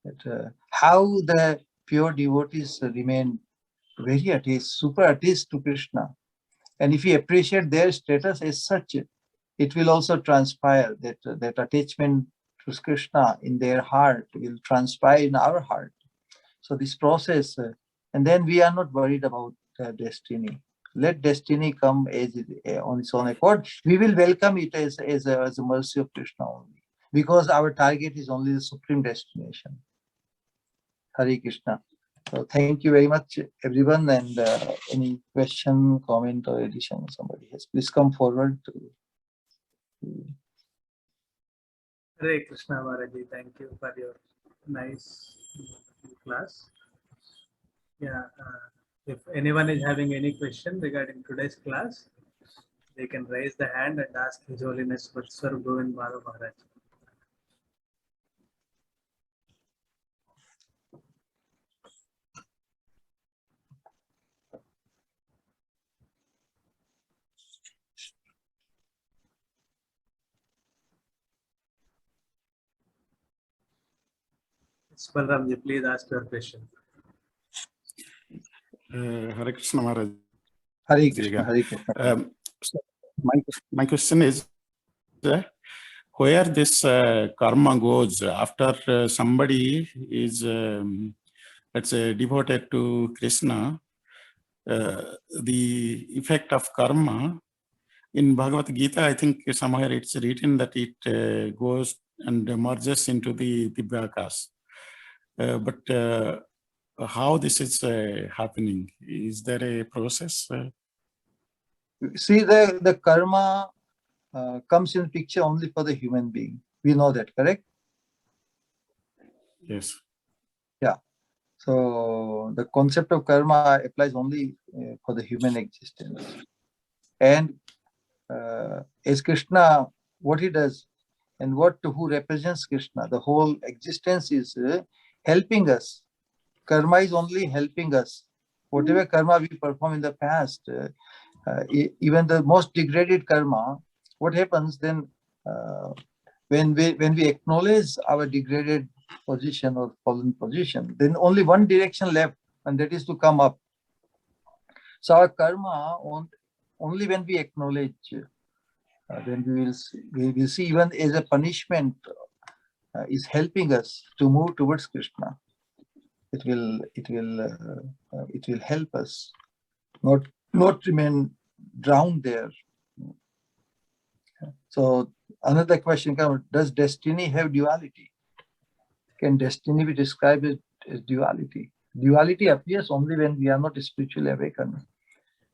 B: that how the pure devotees remain very attached, super attached to Krishna. And if we appreciate their status as such, it will also transpire that that attachment to Krishna in their heart will transpire in our heart. So this process, and then we are not worried about destiny. Let destiny come as it, on its own accord. We will welcome it as a mercy of Krishna only, because our target is only the supreme destination. Hare Krishna. So thank you very much, everyone. And any question, comment, or addition somebody has, please come forward.
A: Hare Krishna Maharaji, thank you for your nice class. Yeah, if anyone is having any question regarding today's class, they can raise the hand and ask His Holiness Vatsar Govind Madhav Maharaj. Balramji, please ask your question.
E: Hare Krishna Maharaj.
B: Hare Krishna, Hare Krishna.
E: So my question is, where this karma goes after somebody is, let's say, devoted to Krishna, the effect of karma in Bhagavad Gita, I think somewhere it's written that it goes and merges into the Bhakas. But how this is happening? Is there a process?
B: See, the karma comes in picture only for the human being. We know that, correct?
E: Yes.
B: Yeah. So the concept of karma applies only for the human existence. And as Krishna, what he does and who represents Krishna, the whole existence is helping us. Karma is only helping us. Whatever karma we perform in the past, even the most degraded karma, what happens then when we acknowledge our degraded position or fallen position, then only one direction left, and that is to come up. So our karma, only when we acknowledge, then we will see even as a punishment is helping us to move towards Krishna. It will help us not remain drowned there. So another question comes: does destiny have duality? Can destiny be described as duality? Duality appears only when we are not spiritually awakened.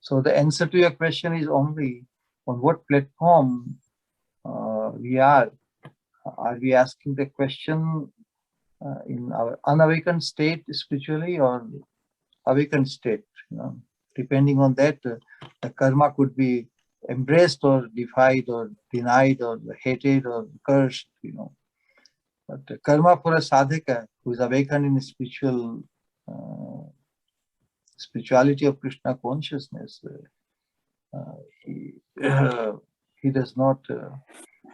B: So the answer to your question is only on what platform we are. Are we asking the question in our unawakened state spiritually or awakened state? Depending on that, the karma could be embraced or defied or denied or hated or cursed. But karma for a sadhaka who is awakened in spirituality of Krishna consciousness, he does not.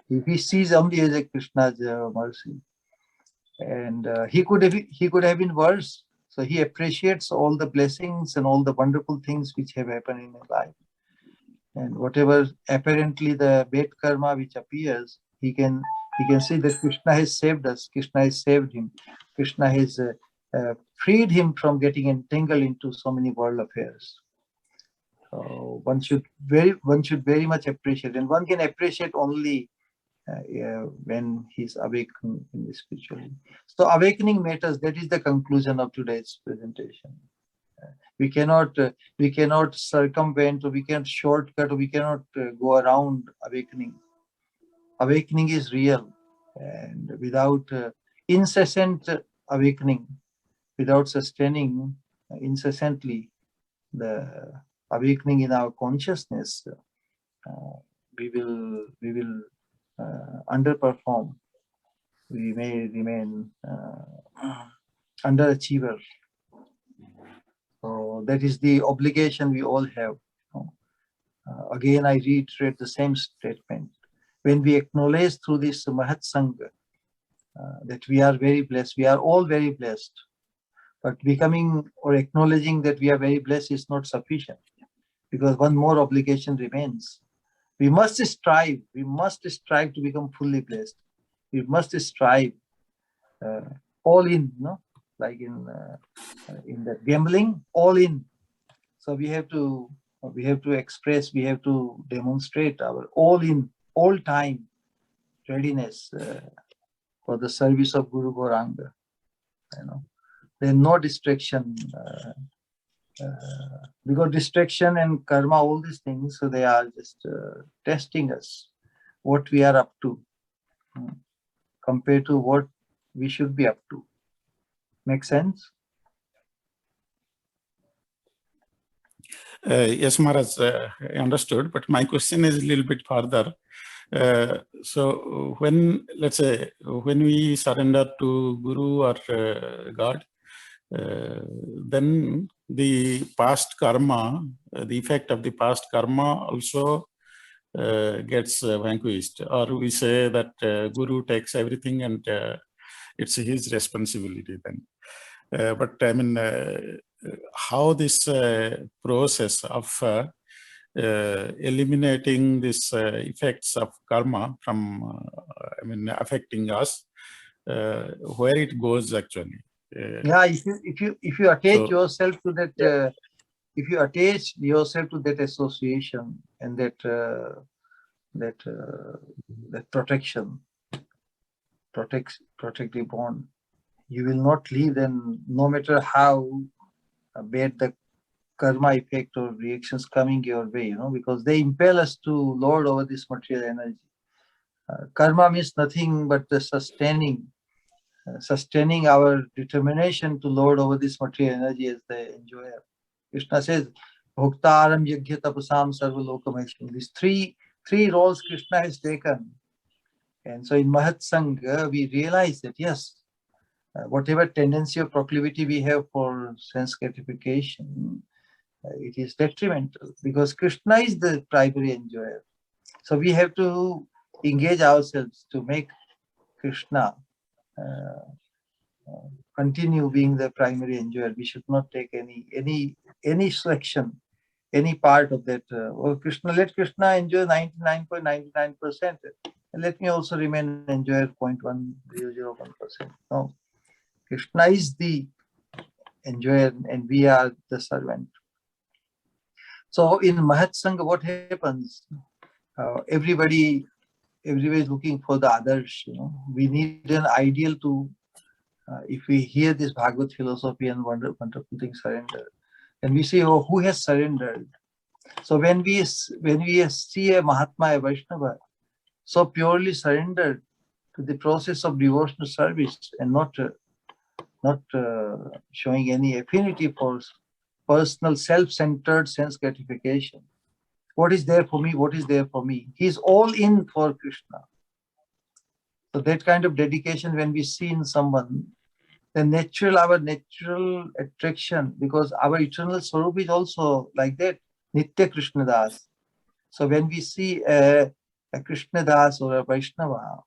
B: He sees only as a Krishna's mercy, and he could have been worse. So he appreciates all the blessings and all the wonderful things which have happened in his life, and whatever apparently the bad karma which appears, he can see that Krishna has saved us. Krishna has saved him. Krishna has freed him from getting entangled into so many world affairs. So one should very much appreciate, and one can appreciate only when he's awakened in the spirituality. So awakening matters. That is the conclusion of today's presentation. We cannot circumvent, or we cannot shortcut, or we cannot go around awakening. Awakening is real, and without incessant awakening, without sustaining incessantly the awakening in our consciousness, we will underperform. We may remain underachiever. So that is the obligation we all have. Again, I reiterate the same statement. When we acknowledge through this Mahat Sangha that we are very blessed, we are all very blessed, but becoming or acknowledging that we are very blessed is not sufficient, because one more obligation remains. We must strive to become fully blessed. We must strive all in, like in the gambling, all in. So we have to express, we have to demonstrate our all in, all time readiness for the service of Guru Gauranga. There is no distraction, because distraction and karma, all these things, so they are just testing us, what we are up to, compared to what we should be up to. Make sense?
E: Yes, Maharaj, I understood, but my question is a little bit further. So when, let's say, when we surrender to Guru or God, then the past karma, the effect of the past karma also gets vanquished, or we say that Guru takes everything and it's his responsibility then. But I mean, how this process of eliminating these effects of karma from, affecting us, where it goes actually.
B: Yeah, if you attach yourself to that, if you attach yourself to that association and that protective bond, you will not leave them, no matter how bad the karma effect or reactions coming your way, because they impel us to lord over this material energy. Karma means nothing but the sustaining sustaining our determination to lord over this material energy as the enjoyer. Krishna says, Bhoktaram Yajna Tapasam Sarvalokamaisham. These three roles Krishna has taken. And so in Mahat Sangha, we realize that yes, whatever tendency or proclivity we have for sense gratification, it is detrimental because Krishna is the primary enjoyer. So we have to engage ourselves to make Krishna continue being the primary enjoyer. We should not take any section, any part of that. Krishna, let Krishna enjoy 99.99%. And let me also remain enjoyer 0.1001%. No, Krishna is the enjoyer and we are the servant. So in Mahat Sangha, what happens? Everybody is looking for the others. We need an ideal to. If we hear this Bhagavad philosophy and wonderful things surrender, and we say, oh, who has surrendered? So when we see a Mahatma, a Vaishnava, so purely surrendered to the process of devotional service and not showing any affinity for personal self-centered sense gratification. What is there for me? What is there for me? He's all in for Krishna. So that kind of dedication, when we see in someone, our natural attraction, because our eternal Swarup is also like that, Nitya Krishna Das. So when we see a Krishna Das or a Vaishnava,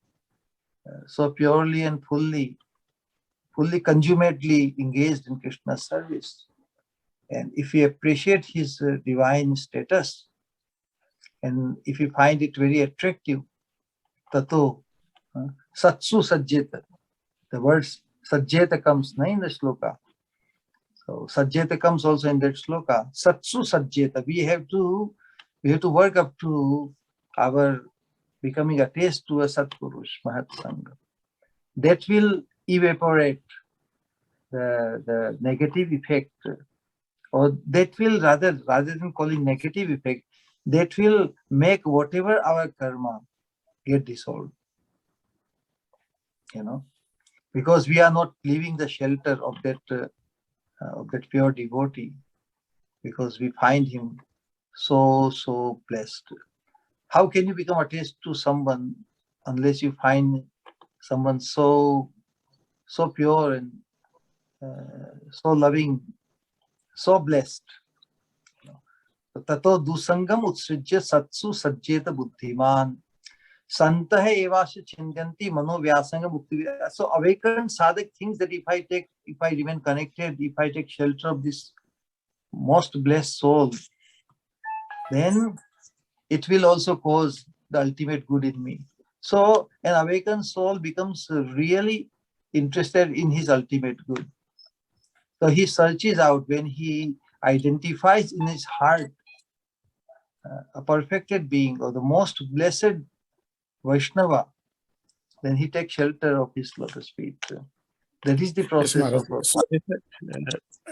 B: so purely and fully consummately engaged in Krishna's service, and if we appreciate his divine status, and if we find it very attractive, tato satsu sajjeta, the words sajjeta comes in the shloka. So sajjeta comes also in that shloka. Satsu sajjeta. We have to work up to our becoming attached to a Satpurush, Mahat Sangha. That will evaporate the negative effect, or that will rather than calling negative effect, that will make whatever our karma get dissolved. Because we are not leaving the shelter of that pure devotee, because we find him so blessed. How can you become attached to someone unless you find someone so pure and so loving, so blessed? Tato dusangam utsrijya satsu sajjeta buddhiman santah evasya chintanti mano vyasanga mukti. So awakened sadhak thinks that if I remain connected, if I take shelter of this most blessed soul, then it will also cause the ultimate good in me. So an awakened soul becomes really interested in his ultimate good. So he searches out, when he identifies in his heart a perfected being or the most blessed Vaishnava, then he takes shelter of his lotus feet. That is the process of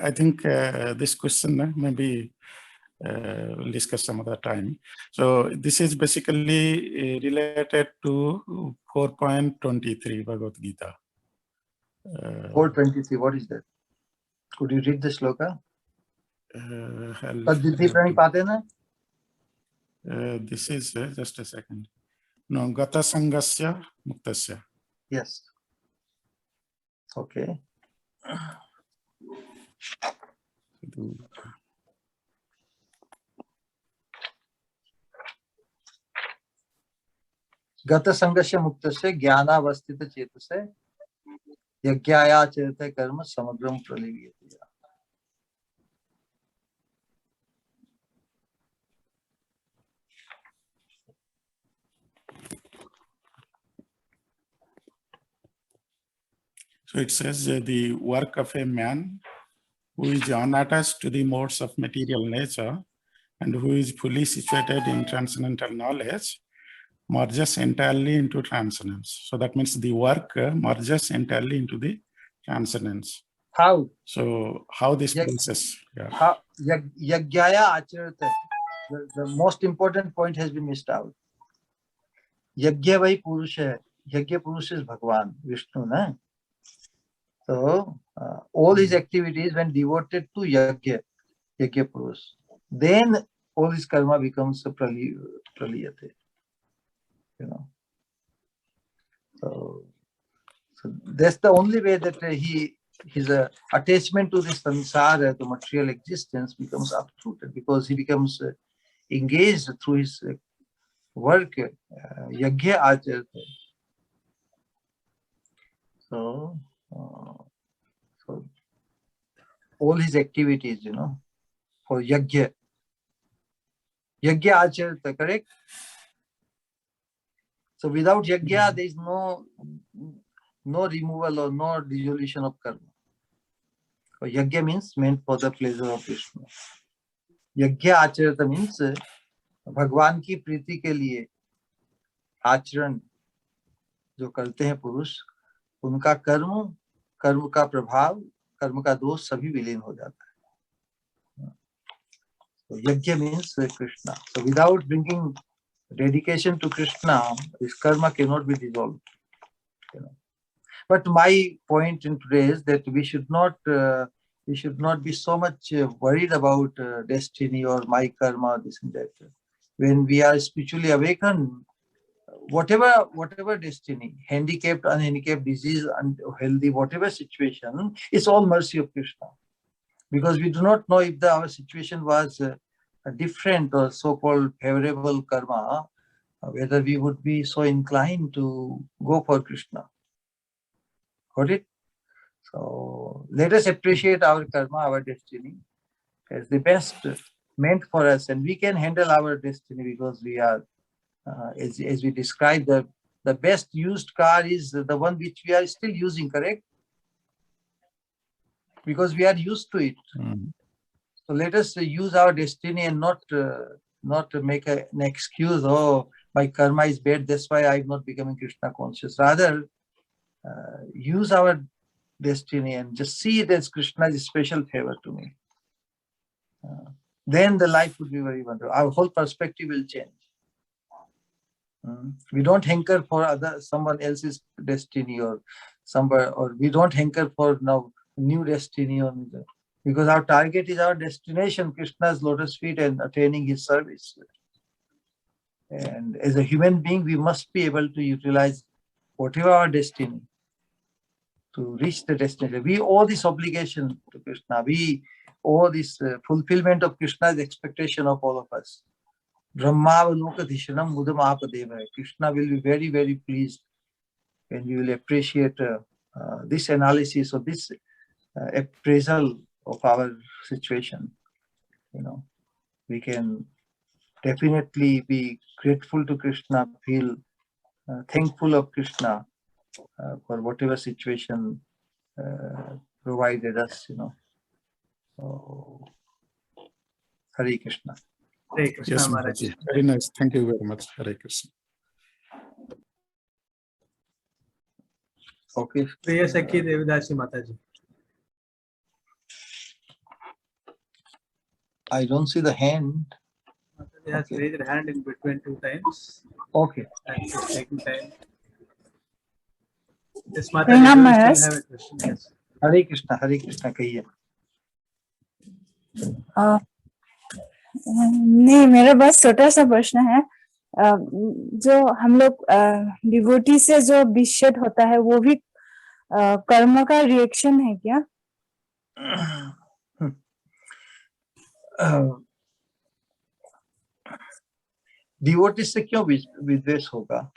E: I think this question maybe we'll discuss some other time. So this is basically related to 4.23 Bhagavad Gita.
B: 423. What is that? Could you read the shloka?
E: This is just a second. No, Gata Sangasya Muktasya.
B: Yes. Okay. Gata Sangasya Muktasya Jnanavastita Chetase Yagyaya Charita Karma Samagram Praliviyati.
E: So it says the work of a man who is unattached to the modes of material nature and who is fully situated in transcendental knowledge merges entirely into transcendence. So that means the work merges entirely into the transcendence.
B: How?
E: So how this process?
B: Yagyaya Acharata. The most important point has been missed out. Yagya vai Purusha. Yagya Purusha is Bhagavan, Vishnu, na? So all his activities when devoted to Yajna Purush, then all his karma becomes a praliyate. You know. So that's the only way that his attachment to this samsara, the material existence, becomes uprooted, because he becomes engaged through his work, yajna acharata. So all his activities, for yajna acharata, correct? So without yajna, there is no removal or no dissolution of karma. So yajna means meant for the pleasure of Krishna. Yajna acharata means भगवान की प्रीति के लिए आचरण जो करते हैं पुरुष, उनका कर्म का प्रभाव, कर्म का दोष सभी विलीन हो जाता है. So yajna means Krishna. So without bringing dedication to Krishna, this karma cannot be dissolved. But my point in today is that we should not be so much worried about destiny or my karma, this and that. When we are spiritually awakened, whatever destiny, handicapped, unhandicapped, disease, unhealthy, whatever situation, it's all mercy of Krishna. Because we do not know if our situation was different or so-called favorable karma, whether we would be so inclined to go for Krishna. Got it? So let us appreciate our karma, our destiny, as the best meant for us, and we can handle our destiny, because we are, as we described, the best used car is the one which we are still using, correct? Because we are used to it. So let us use our destiny and not make an excuse, oh, my karma is bad, that's why I'm not becoming Krishna conscious. Rather, use our destiny and just see it as Krishna's special favor to me. Then the life would be very wonderful. Our whole perspective will change. We don't hanker for someone else's destiny or somewhere, or we don't hanker for now new destiny, because our target is our destination, Krishna's lotus feet, and attaining his service. And as a human being, we must be able to utilize whatever our destiny to reach the destination. We owe this obligation to Krishna. We owe this fulfillment of Krishna's expectation of all of us. Brahmavalokadhishanam mudamapadeva. Krishna will be very, very pleased when we will appreciate this analysis or this appraisal of our situation. We can definitely be grateful to Krishna, feel thankful of Krishna for whatever situation provided us, So, Hare Krishna.
A: Hare Krishna,
E: Yes,
A: Maharaj.
E: Maharaj. Very nice. Thank you very much. Hare Krishna.
B: Okay.
A: Priya Sakhi Devidasi Mataji.
B: I don't see the hand.
A: Mataji has raised her hand in between 2 times.
B: Okay.
A: And she's taking time. Yes, Mataji, do you still have a question? Yes.
B: Hare Krishna, कहिए.
F: नहीं, मेरा बस छोटा सा प्रश्न है. जो हम लोग डिवोटी से जो विच्छेद होता है, वो भी कर्म का रिएक्शन है क्या?
B: डिवोटी से क्यों विद्वेष होगा?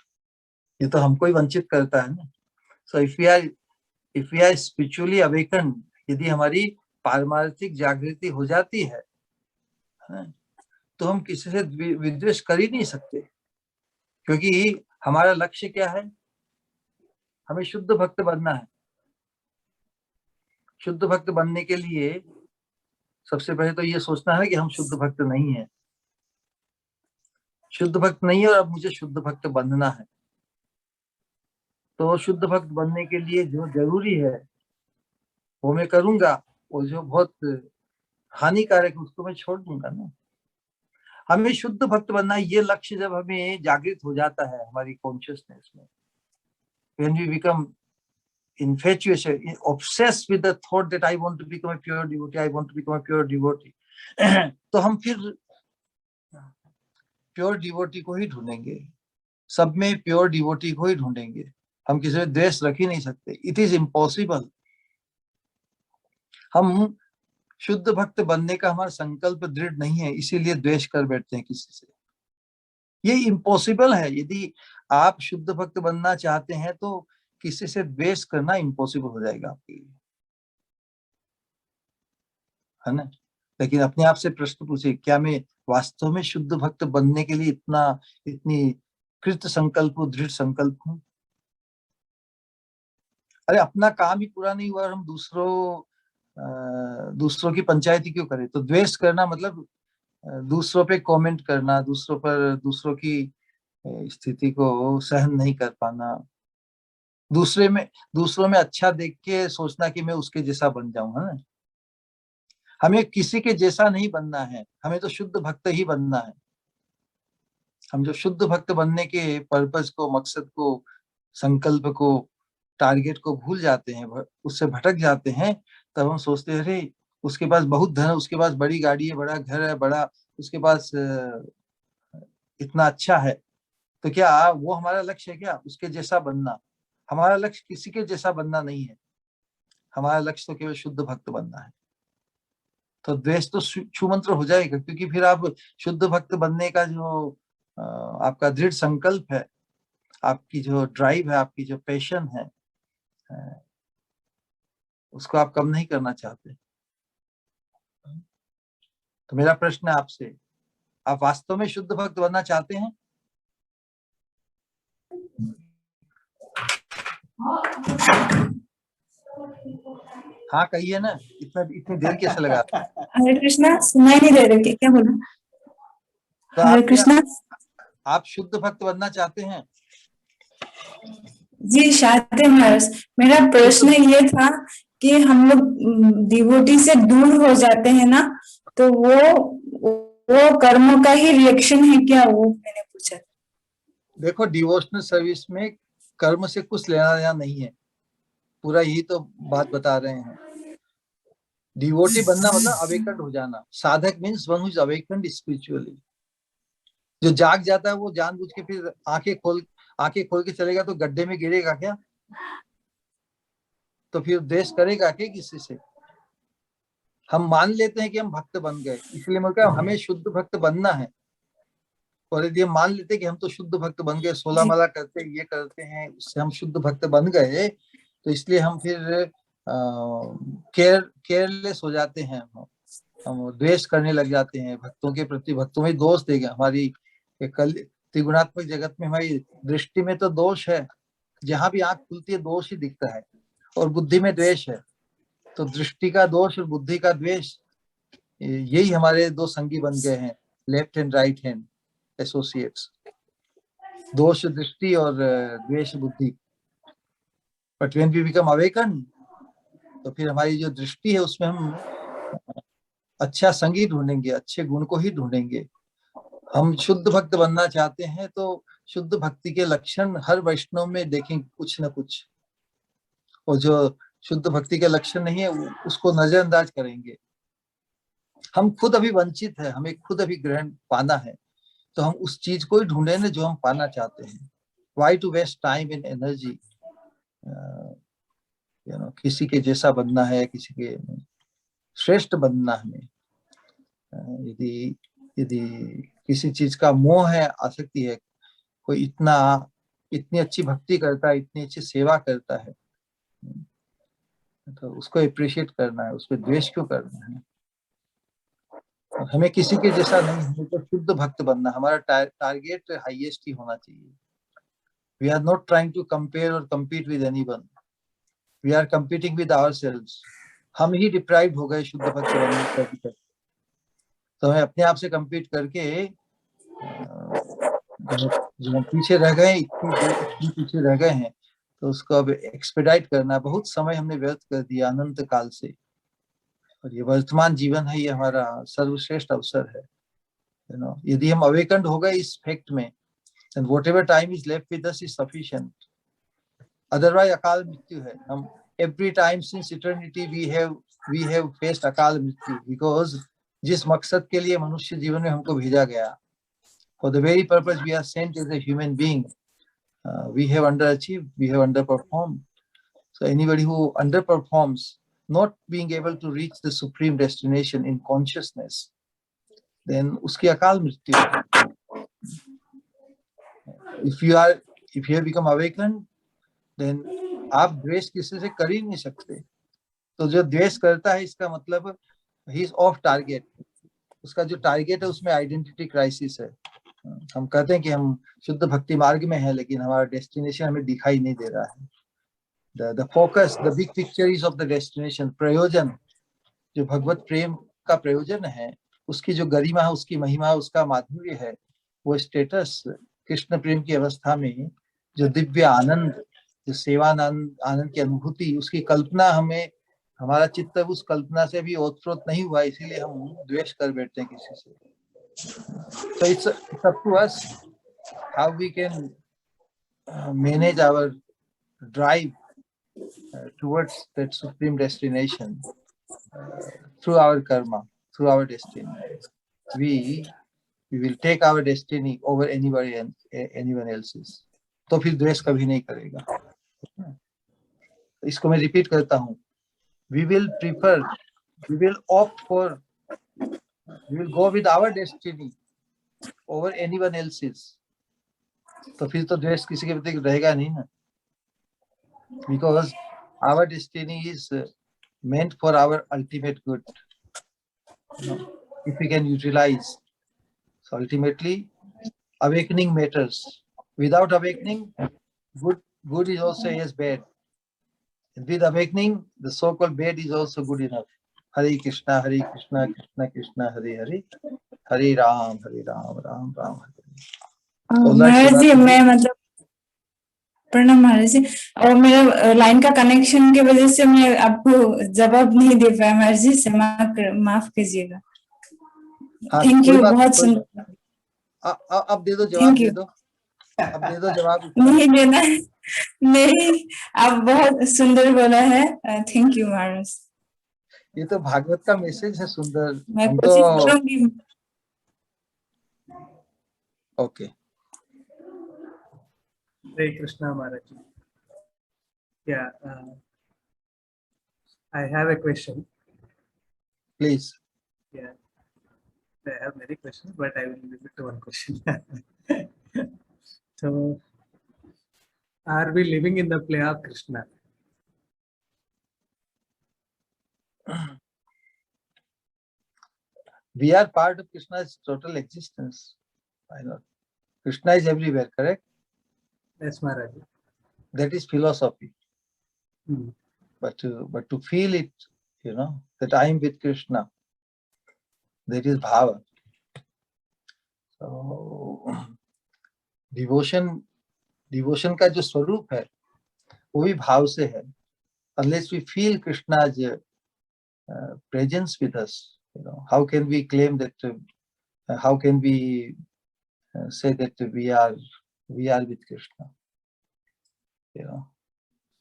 B: ये तो हमको ही वंचित करता है ना. So if we are spiritually awakened, यदि हमारी पारमार्थिक जागृति हो जाती है, तो हम किसी से विद्वेष कर ही नहीं सकते, क्योंकि हमारा लक्ष्य क्या है? हमें शुद्ध भक्त बनना है. शुद्ध भक्त बनने के लिए सबसे पहले तो ये सोचना है कि हम शुद्ध भक्त नहीं है. शुद्ध भक्त नहीं है और अब मुझे शुद्ध भक्त बनना है. तो शुद्ध भक्त बनने के लिए जो जरूरी है वो मैं करूंगा, और जो बहुत हानिकारक उसको मैं छोड़ दूंगा ना. हमें शुद्ध भक्त बनना, ये लक्ष्य जब हमें जागृत हो जाता है हमारी कॉन्शियसनेस में, when we become infatuation, obsessed with the thought that I want to become a pure devotee, I want to become a pure devotee, तो हम फिर प्योर डिवोटी को ही ढूंढेंगे, सब में प्योर डिवोटी को ही ढूंढेंगे, हम किसी में द्वेष रख ही नहीं सकते। It is impossible. हम शुद्ध भक्त बनने का हमारा संकल्प दृढ़ नहीं है, इसीलिए द्वेष कर बैठते हैं किसी से। ये इम्पॉसिबल है। यदि आप शुद्ध भक्त बनना चाहते हैं तो किसी से द्वेष करना इम्पॉसिबल हो जाएगा आपके लिए, है ना। लेकिन अपने आप से प्रश्न पूछिए, क्या मैं वास्तव में शुद्ध भक्त बनने के लिए इतनी कृत संकल्प हूं, दृढ़ संकल्प हूं? अरे अपना काम ही पूरा नहीं हुआ और हम दूसरों की पंचायती क्यों करें? तो द्वेष करना मतलब दूसरों पे कमेंट करना, दूसरों की स्थिति को सहन नहीं कर पाना, दूसरों में अच्छा देख के सोचना कि मैं उसके जैसा बन जाऊं, है ना। हमें किसी के जैसा नहीं बनना है, हमें तो शुद्ध भक्त ही बनना है। हम जो शुद्ध भक्त बनने के पर्पस को, मकसद को, संकल्प को, टारगेट को भूल जाते हैं, उससे भटक जाते हैं, तब हम सोचते हैं अरे उसके पास बहुत धन है, उसके पास बड़ी गाड़ी है, बड़ा घर है, उसके पास इतना अच्छा है, तो क्या वो हमारा लक्ष्य है क्या उसके जैसा बनना? हमारा लक्ष्य किसी के जैसा बनना नहीं है, हमारा लक्ष्य तो केवल शुद्ध भक्त बनना है। तो द्वेष तो छूमंत्र हो जाएगा, क्योंकि फिर आप शुद्ध भक्त बनने का जो आपका दृढ़ संकल्प है, आपकी जो ड्राइव है, आपकी जो पैशन है, उसको आप कम नहीं करना चाहते। तो मेरा प्रश्न है आपसे, आप वास्तव में शुद्ध भक्त बनना चाहते हैं? हाँ कहिए ना, इतनी देर कैसे लगा?
F: हरे कृष्णा, सुनाई नहीं दे रही, क्या बोला?
B: तो
F: हरे कृष्णा।
B: आप शुद्ध भक्त बनना चाहते हैं?
F: जी चाहते हैं महाराज। मेरा प्रश्न ये था कि हम लोग डिवोटी से दूर हो जाते हैं ना, तो वो कर्म का ही रिएक्शन है क्या, वो मैंने पूछा।
B: देखो, डिवोशनल सर्विस में कर्म से कुछ लेना देना नहीं है, पूरा यही तो बात बता रहे हैं। डिवोटी बनना मतलब अवेकन्ड हो जाना। साधक means one who is awakened spiritually. जो जाग जाता है वो जानबूझ के फिर आंखें खोल के चलेगा तो गड्ढे में गिरेगा क्या? तो फिर द्वेष करेगा क्या किसी से? हम मान लेते हैं कि हम भक्त बन गए, इसलिए मैं कहूं हमें शुद्ध भक्त बनना है। और यदि हम मान लेते हैं कि हम तो शुद्ध भक्त बन गए, 16 माला करते ये करते हैं, उससे हम शुद्ध भक्त बन गए, तो इसलिए हम फिर केयरलेस हो जाते हैं, हम द्वेष करने लग जाते हैं भक्तों के प्रति। भक्तों में दोष देगा, हमारी त्रिगुणात्मक जगत में हमारी दृष्टि में तो दोष है, जहां भी आंख खुलती है दोष ही दिखता है, और बुद्धि में द्वेष है। तो दृष्टि का दोष और बुद्धि का द्वेष, यही हमारे दो संगी बन गए हैं, left and right hand associates, दोष दृष्टि और द्वेष बुद्धि। But when we become awaken, तो फिर हमारी जो दृष्टि है उसमें हम अच्छा संगी ढूंढेंगे, अच्छे गुण को ही ढूंढेंगे। हम शुद्ध भक्त बनना चाहते हैं तो शुद्ध भक्ति के लक्षण हर वैष्णव में देखेंगे कुछ न कुछ, और जो शुद्ध भक्ति के लक्षण नहीं है उसको नजरअंदाज करेंगे। हम खुद अभी वंचित है, हमें खुद अभी ग्रहण पाना है, तो हम उस चीज को ही ढूंढे ना जो हम पाना चाहते हैं। Why to waste time and energy? किसी के जैसा बनना है, किसी के श्रेष्ठ बनना हमें। यदि किसी चीज का मोह है, आसक्ति है, कोई इतनी अच्छी भक्ति करता है, इतनी अच्छी सेवा करता है, तो उसको अप्रिशिएट करना है, उस पर द्वेष क्यों करना है? हमें किसी के जैसा नहीं, हमें तो शुद्ध भक्त बनना, हमारा टारगेट हाईएस्ट ही होना चाहिए। We are not trying to compare और compete with anyone, we are competing with ourselves. हम ही डिप्राइव्ड हो गए शुद्ध भक्त बनने का, तो हमें अपने आप से कम्पीट करके जो हम पीछे रह गए, इतनी पीछे रह गए हैं, तो उसको अब एक्सपेडाइट करना। बहुत समय हमने व्यर्थ कर दिया अनंत काल से, और ये वर्तमान जीवन है, ये हमारा सर्वश्रेष्ठ अवसर है। यदि हम अवेकन्ड हो गए इस फैक्ट में, then whatever time is left with us is sufficient. otherwise akal mrityu hai. Every time since eternity we have faced akal mrityu, because जिस मकसद के लिए मनुष्य जीवन में हमको भेजा गया, for the very purpose we are sent as a human being, we have underachieved, we have underperformed. So anybody who underperforms, not being able to reach the supreme destination in consciousness, then uski akal mrityu hai. If you have become awakened, then आप द्वेष किसी से कर ही नहीं सकते. तो जो द्वेष करता है, इसका मतलब ही इज ऑफ टारगेट. उसका जो टारगेट है उसमें आइडेंटिटी क्राइसिस है. हम कहते हैं कि हम शुद्ध भक्ति मार्ग में हैं, लेकिन हमारा डेस्टिनेशन हमें दिखाई नहीं दे रहा है. The focus, the big picture is of the destination. प्रयोजन, जो भगवत प्रेम का प्रयोजन है, उसकी जो गरिमा है, उसकी महिमा, उसका माधुर्य है, वो स्टेटस, कृष्ण प्रेम की अवस्था में जो दिव्य आनंद, जो सेवानंद आनंद की अनुभूति, उसकी कल्पना हमें, हमारा चित्त उस कल्पना से भी ओतप्रोत नहीं हुआ, इसीलिए हम द्वेष कर बैठते हैं किसी से. So it's up to us how we can manage our drive towards that supreme destination through our karma, through our destiny. We will take our destiny over anyone else's. तो फिर द्वेष कभी नहीं करेगा. इसको मैं रिपीट करता हूँ. We will opt for, we will go with our destiny over anyone else's. तो फिर तो द्वेष किसी के प्रति रहेगा नहीं ना. Because our destiny is meant for our ultimate good. If we can utilize. So ultimately, awakening matters. Without awakening, good is also as bad. And with awakening, the so-called bad is also good enough. Hare Krishna, Krishna Krishna, Hare Hare, Hare Ram, Ram Ram, Hare.
F: महाराज जी, मैं मतलब प्रणाम महाराज जी. और मेरा line का connection की वजह से मैं आपको जवाब नहीं दे पाया महाराज जी, माफ कीजिएगा. Thank you. बहुत सुंदर.
B: अब दे दो जवाब, दे दो. अब दे दो जवाब.
F: नहीं देना, नहीं, आप बहुत सुंदर बोला है. थैंक यू महाराज.
B: ये तो भागवत का मैसेज है सुंदर.
F: मैं कोशिश करूंगी.
B: Okay.
A: Hare Krishna Maharaj. Yeah, I have a question.
B: Please.
A: Yeah, I have many questions, but I will limit to one question. So, are we living in the play of Krishna?
B: We are part of Krishna's total existence. I know. Krishna is everywhere, correct?
A: Yes, Maharaj.
B: That is philosophy. But to feel it, that I am with Krishna, that is bhava. So devotion का जो स्वरूप है, वो भी भाव से है. Unless we feel Krishna's presence with us, how can we claim that? How can we say that we are with Krishna?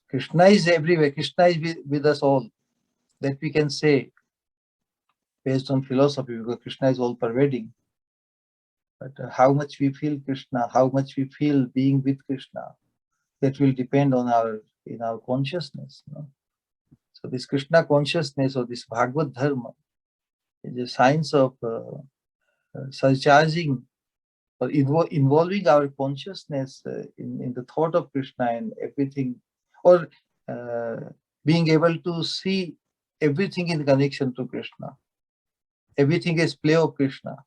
B: Krishna is everywhere. Krishna is with us all. That we can say based on philosophy, because Krishna is all pervading. But how much we feel Krishna, how much we feel being with Krishna, that will depend on our consciousness. So this Krishna consciousness, or this Bhagavad Dharma, is a science of surcharging or involving our consciousness in the thought of Krishna and everything, or being able to see everything in connection to Krishna. Everything is play of Krishna.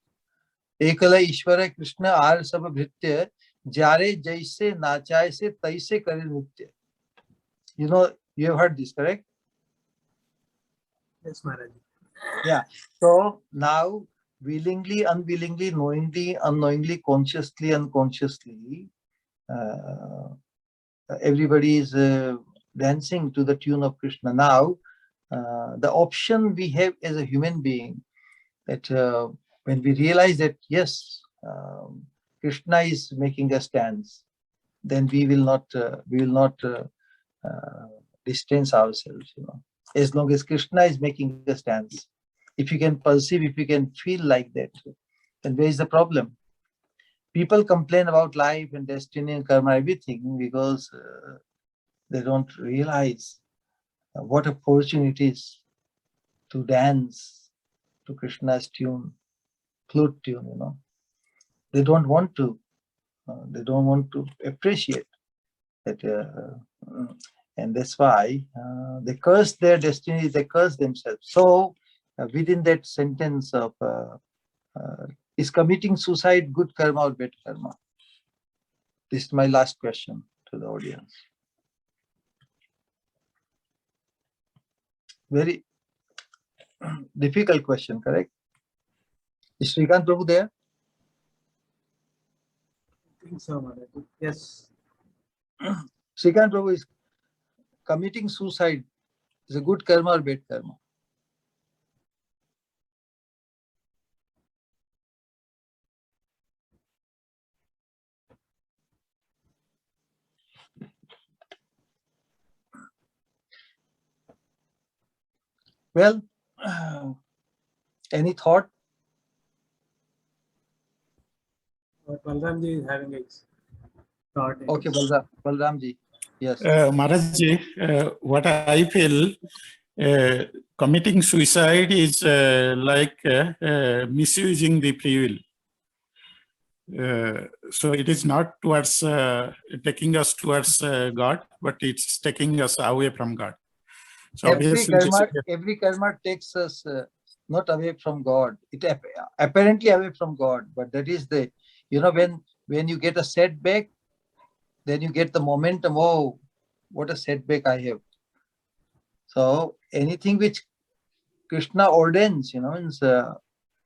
B: एकला ईश्वर Krishna are सब भृत्य, जारे जैसे नाचाए से तैसे करे नृत्य. You have heard this, correct?
A: Yes, Maharaj.
B: Yeah. So now, willingly, unwillingly, knowingly, unknowingly, consciously, unconsciously, everybody is dancing to the tune of Krishna. Now, the option we have as a human being, that when we realize that yes, Krishna is making us dance, then we will not distance ourselves, as long as Krishna is making us dance. If you can perceive, if you can feel like that, then where is the problem? People complain about life and destiny and karma, everything, because they don't realize what a fortune it is to dance to Krishna's tune, flute tune, They don't want to. They don't want to appreciate that. And that's why they curse their destiny, they curse themselves. So within that sentence of, is committing suicide good karma or bad karma? This is my last question to the audience. Very difficult question, correct? Is Srikant Prabhu there?
A: I think so, Maharaji. Yes.
B: Srikant Prabhu, is committing suicide is a good karma or bad karma? Well, any thought?
A: Balramji is having a thought.
B: Okay, Balramji. Yes.
E: Maharaj, what I feel, committing suicide is like misusing the free will. So it is not towards taking us towards God, but it's taking us away from God. So
B: every karma takes us not away from God. It apparently away from God, but that is the, when you get a setback, then you get the momentum. Oh, what a setback I have. So anything which Krishna ordains, means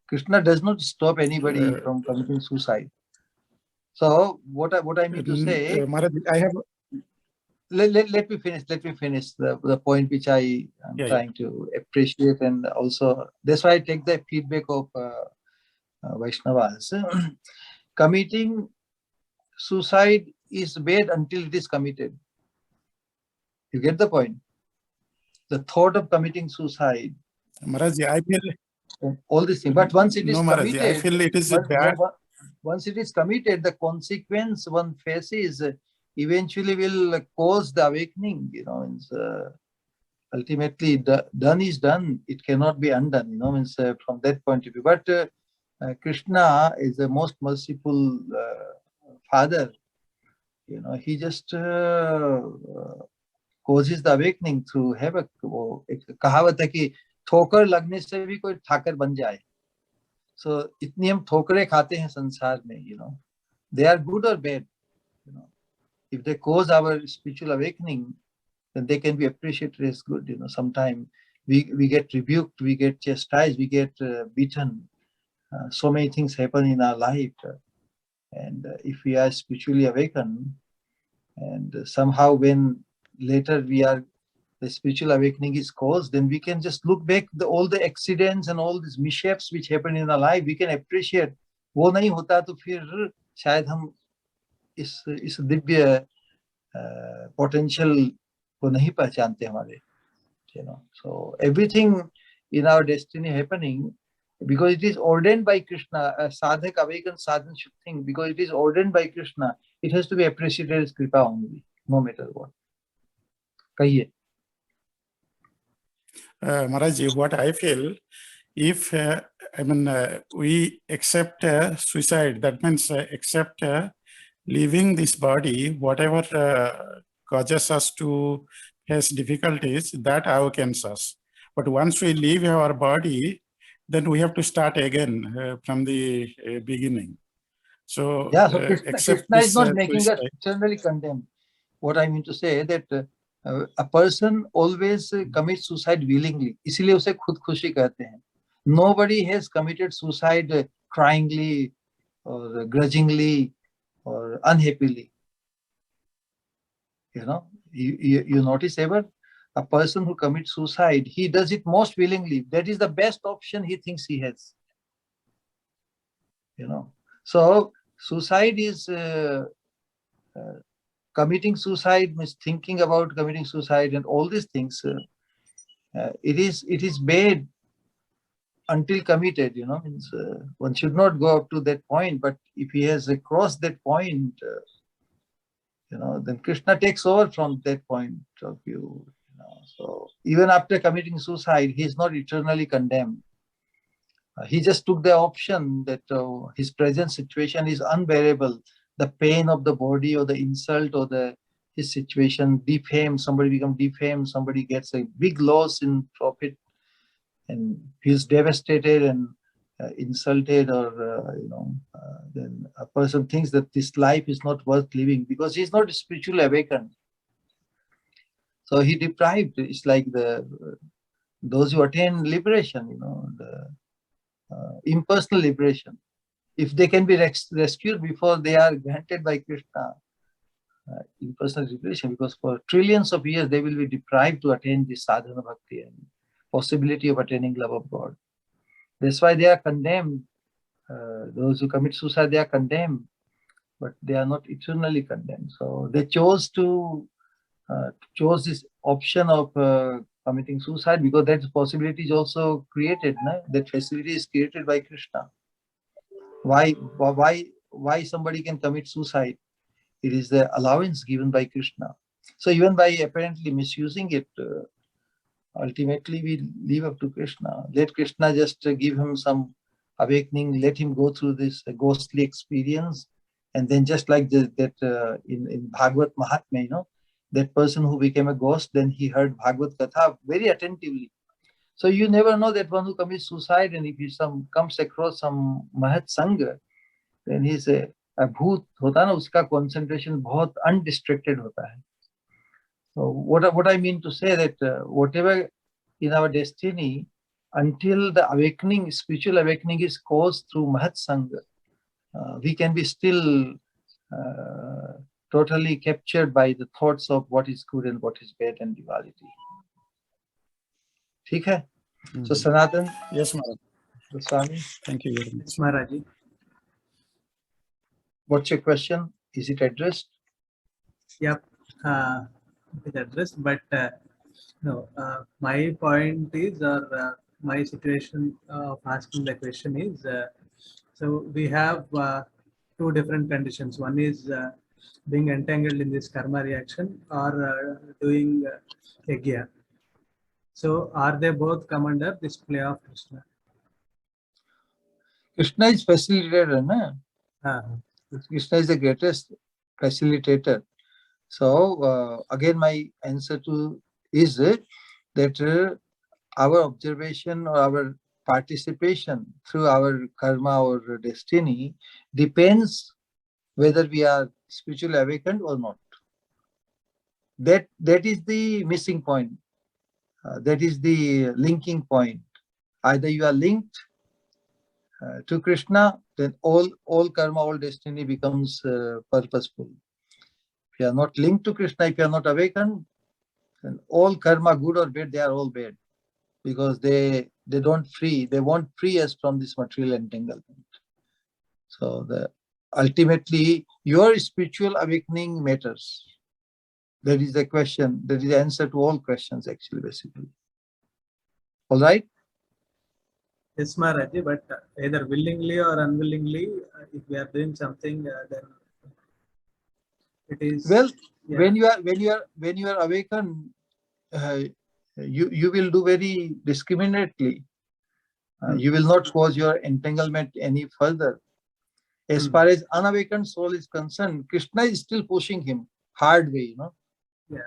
B: Krishna does not stop anybody from committing suicide. So what I mean to say,
E: Maharaj, I have.
B: Let me finish the point which I am trying to appreciate, and also that's why I take the feedback of Vaishnavas. Committing suicide is bad until it is committed. You get the point? The thought of committing suicide,
E: Maharaj, I feel
B: all these things, but once it is committed,
E: I feel it is bad.
B: Once it is committed, the consequence one faces eventually will cause the awakening. Ultimately, done is done. It cannot be undone. From that point of view. But Krishna is the most merciful father. He just causes the awakening through havoc. कहावत है कि ठोकर लगने से भी कोई ठाकर बन जाए. So इतनी हम ठोकरें खाते हैं संसार में. They are good or bad. If they cause our spiritual awakening, then they can be appreciated as good. Sometimes we get rebuked, we get chastised, we get beaten. So many things happen in our life. And if we are spiritually awakened, and somehow when later the spiritual awakening is caused, then we can just look back all the accidents and all these mishaps which happen in our life. We can appreciate. वो नहीं होता तो फिर शायद हम इस Divya potential को नहीं पहचानते हमारे. So everything in our destiny happening because it is ordained by Krishna. A sadhak awakened sadhan should think because it is ordained by Krishna. It has to be appreciated as kripa only, no matter what. कहिए.
E: Maharaj, what I feel, if we accept suicide, that means accept leaving this body, whatever causes us to face difficulties, that awakens us. But once we leave our body, then we have to start again from the beginning. So,
B: yeah, so Krishna is not making us eternally condemned. What I mean to say that a person always commits suicide willingly. इसलिए उसे खुदकुशी कहते हैं. Nobody has committed suicide cryingly or grudgingly or unhappily. You notice ever a person who commits suicide, he does it most willingly. That is the best option he thinks he has. So suicide is committing suicide means thinking about committing suicide and all these things. It is bad until committed, means one should not go up to that point. But if he has crossed that point, then Krishna takes over from that point of view. So even after committing suicide, he is not eternally condemned. He just took the option that his present situation is unbearable. The pain of the body or the insult or his situation defamed, somebody becomes defamed, somebody gets a big loss in profit and feels devastated and insulted, or then a person thinks that this life is not worth living because he's not spiritually awakened. So he deprived. It's like those who attain liberation, the impersonal liberation. If they can be rescued before they are granted by Krishna impersonal liberation, because for trillions of years they will be deprived to attain this sadhana bhakti and possibility of attaining love of God. That's why they are condemned. Those who commit suicide, they are condemned, but they are not eternally condemned. So they chose this option of committing suicide because that possibility is also created. No? That facility is created by Krishna. Why somebody can commit suicide? It is the allowance given by Krishna. So even by apparently misusing it, ultimately we leave up to Krishna. Let Krishna just give him some awakening, let him go through this ghostly experience. And then just like that in Bhagavat Mahatmya, that person who became a ghost, then he heard Bhagavad Katha very attentively. So you never know that one who commits suicide, and if he comes across some Mahat Sangha, then he's a bhoot hota na, uska concentration bahut undistracted hota hai. So what I mean to say that whatever in our destiny, until the awakening, spiritual awakening is caused through Mahat Sangha, we can be still totally captured by the thoughts of what is good and what is bad and duality. ठीक है? So Sanatan.
E: Yes, Maharaj.
B: Swami,
E: Thank you very much.
A: Yes, Maharaji.
B: what's your question? Is it addressed?
A: Yep, it is addressed, but no, my point is, or my situation of asking the question is, so we have two different conditions. One is being entangled in this karma reaction, or doing yajna. So are they both come under this play of Krishna?
B: Krishna is facilitator, na?
A: Uh,
B: Krishna is the greatest facilitator. So again, my answer to is that our observation or our participation through our karma or destiny depends whether we are spiritually awakened or not. That is the missing point. That is the linking point. Either you are linked to Krishna, then all karma, all destiny becomes purposeful. If you are not linked to Krishna, if you are not awakened, then all karma, good or bad, they are all bad, because they won't free us from this material entanglement. So ultimately your spiritual awakening matters. That is the question. That is the answer to all questions, actually, basically. All right?
A: yes, Maharaji, but either willingly or unwillingly, if we are doing something, then it is.
B: Well,
A: yeah.
B: when you are awakened, you will do very discriminately. You will not cause your entanglement any further. As far as unawakened soul is concerned, Krishna is still pushing him hard way,
A: Yeah.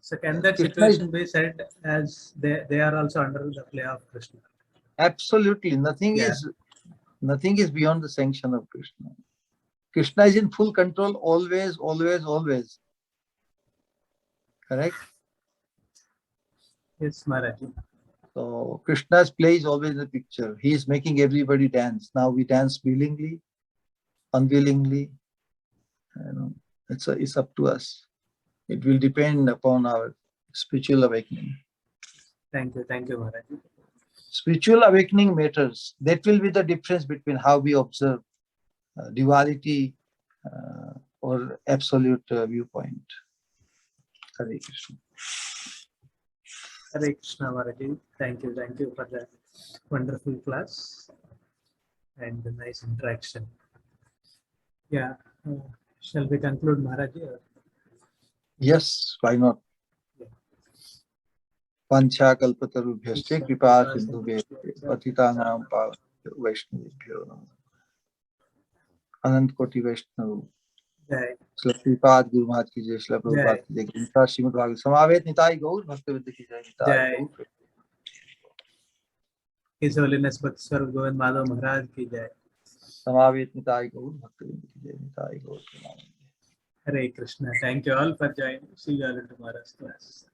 A: So can that
B: Krishna
A: situation be said as they are also under the play of Krishna?
B: Absolutely. Nothing is beyond the sanction of Krishna. Krishna is in full control always, always, always. Correct?
A: Yes, Maharaji.
B: So Krishna's play is always in the picture. He is making everybody dance. Now we dance willingly, unwillingly. It's up to us. It will depend upon our spiritual awakening.
A: Thank you, Maharaji.
B: Spiritual awakening matters. That will be the difference between how we observe duality or absolute viewpoint. Hare Krishna.
A: Hare Krishna Maharaji. Thank you for the wonderful class and the nice interaction. Yeah, shall we conclude, Maharaji? Or-
B: Yes, why not? Vancha kalpatarubhyascha kripa sindhubhyascha patitanam pavanebhyo vaishnavibhyo namo. Anant Koti Vaishnav.
A: Jai.
B: Shri Prabhupada Guru Maharaj ki jai, Shri Prabhupada ki jai. Gita Srimad Bhagavatam Samavet Nitai Gaur Bhaktivedanta ki jai, Nitai
A: Jai.
B: Gaur.
A: His Holiness Bhakti Swarup Govind Madhav Maharaj ki jai.
B: Samavet Nitai Gaur Bhaktivedanta ki jai, Nitai Gaur.
A: Hare Krishna. Thank you all for joining. See you all in tomorrow's class.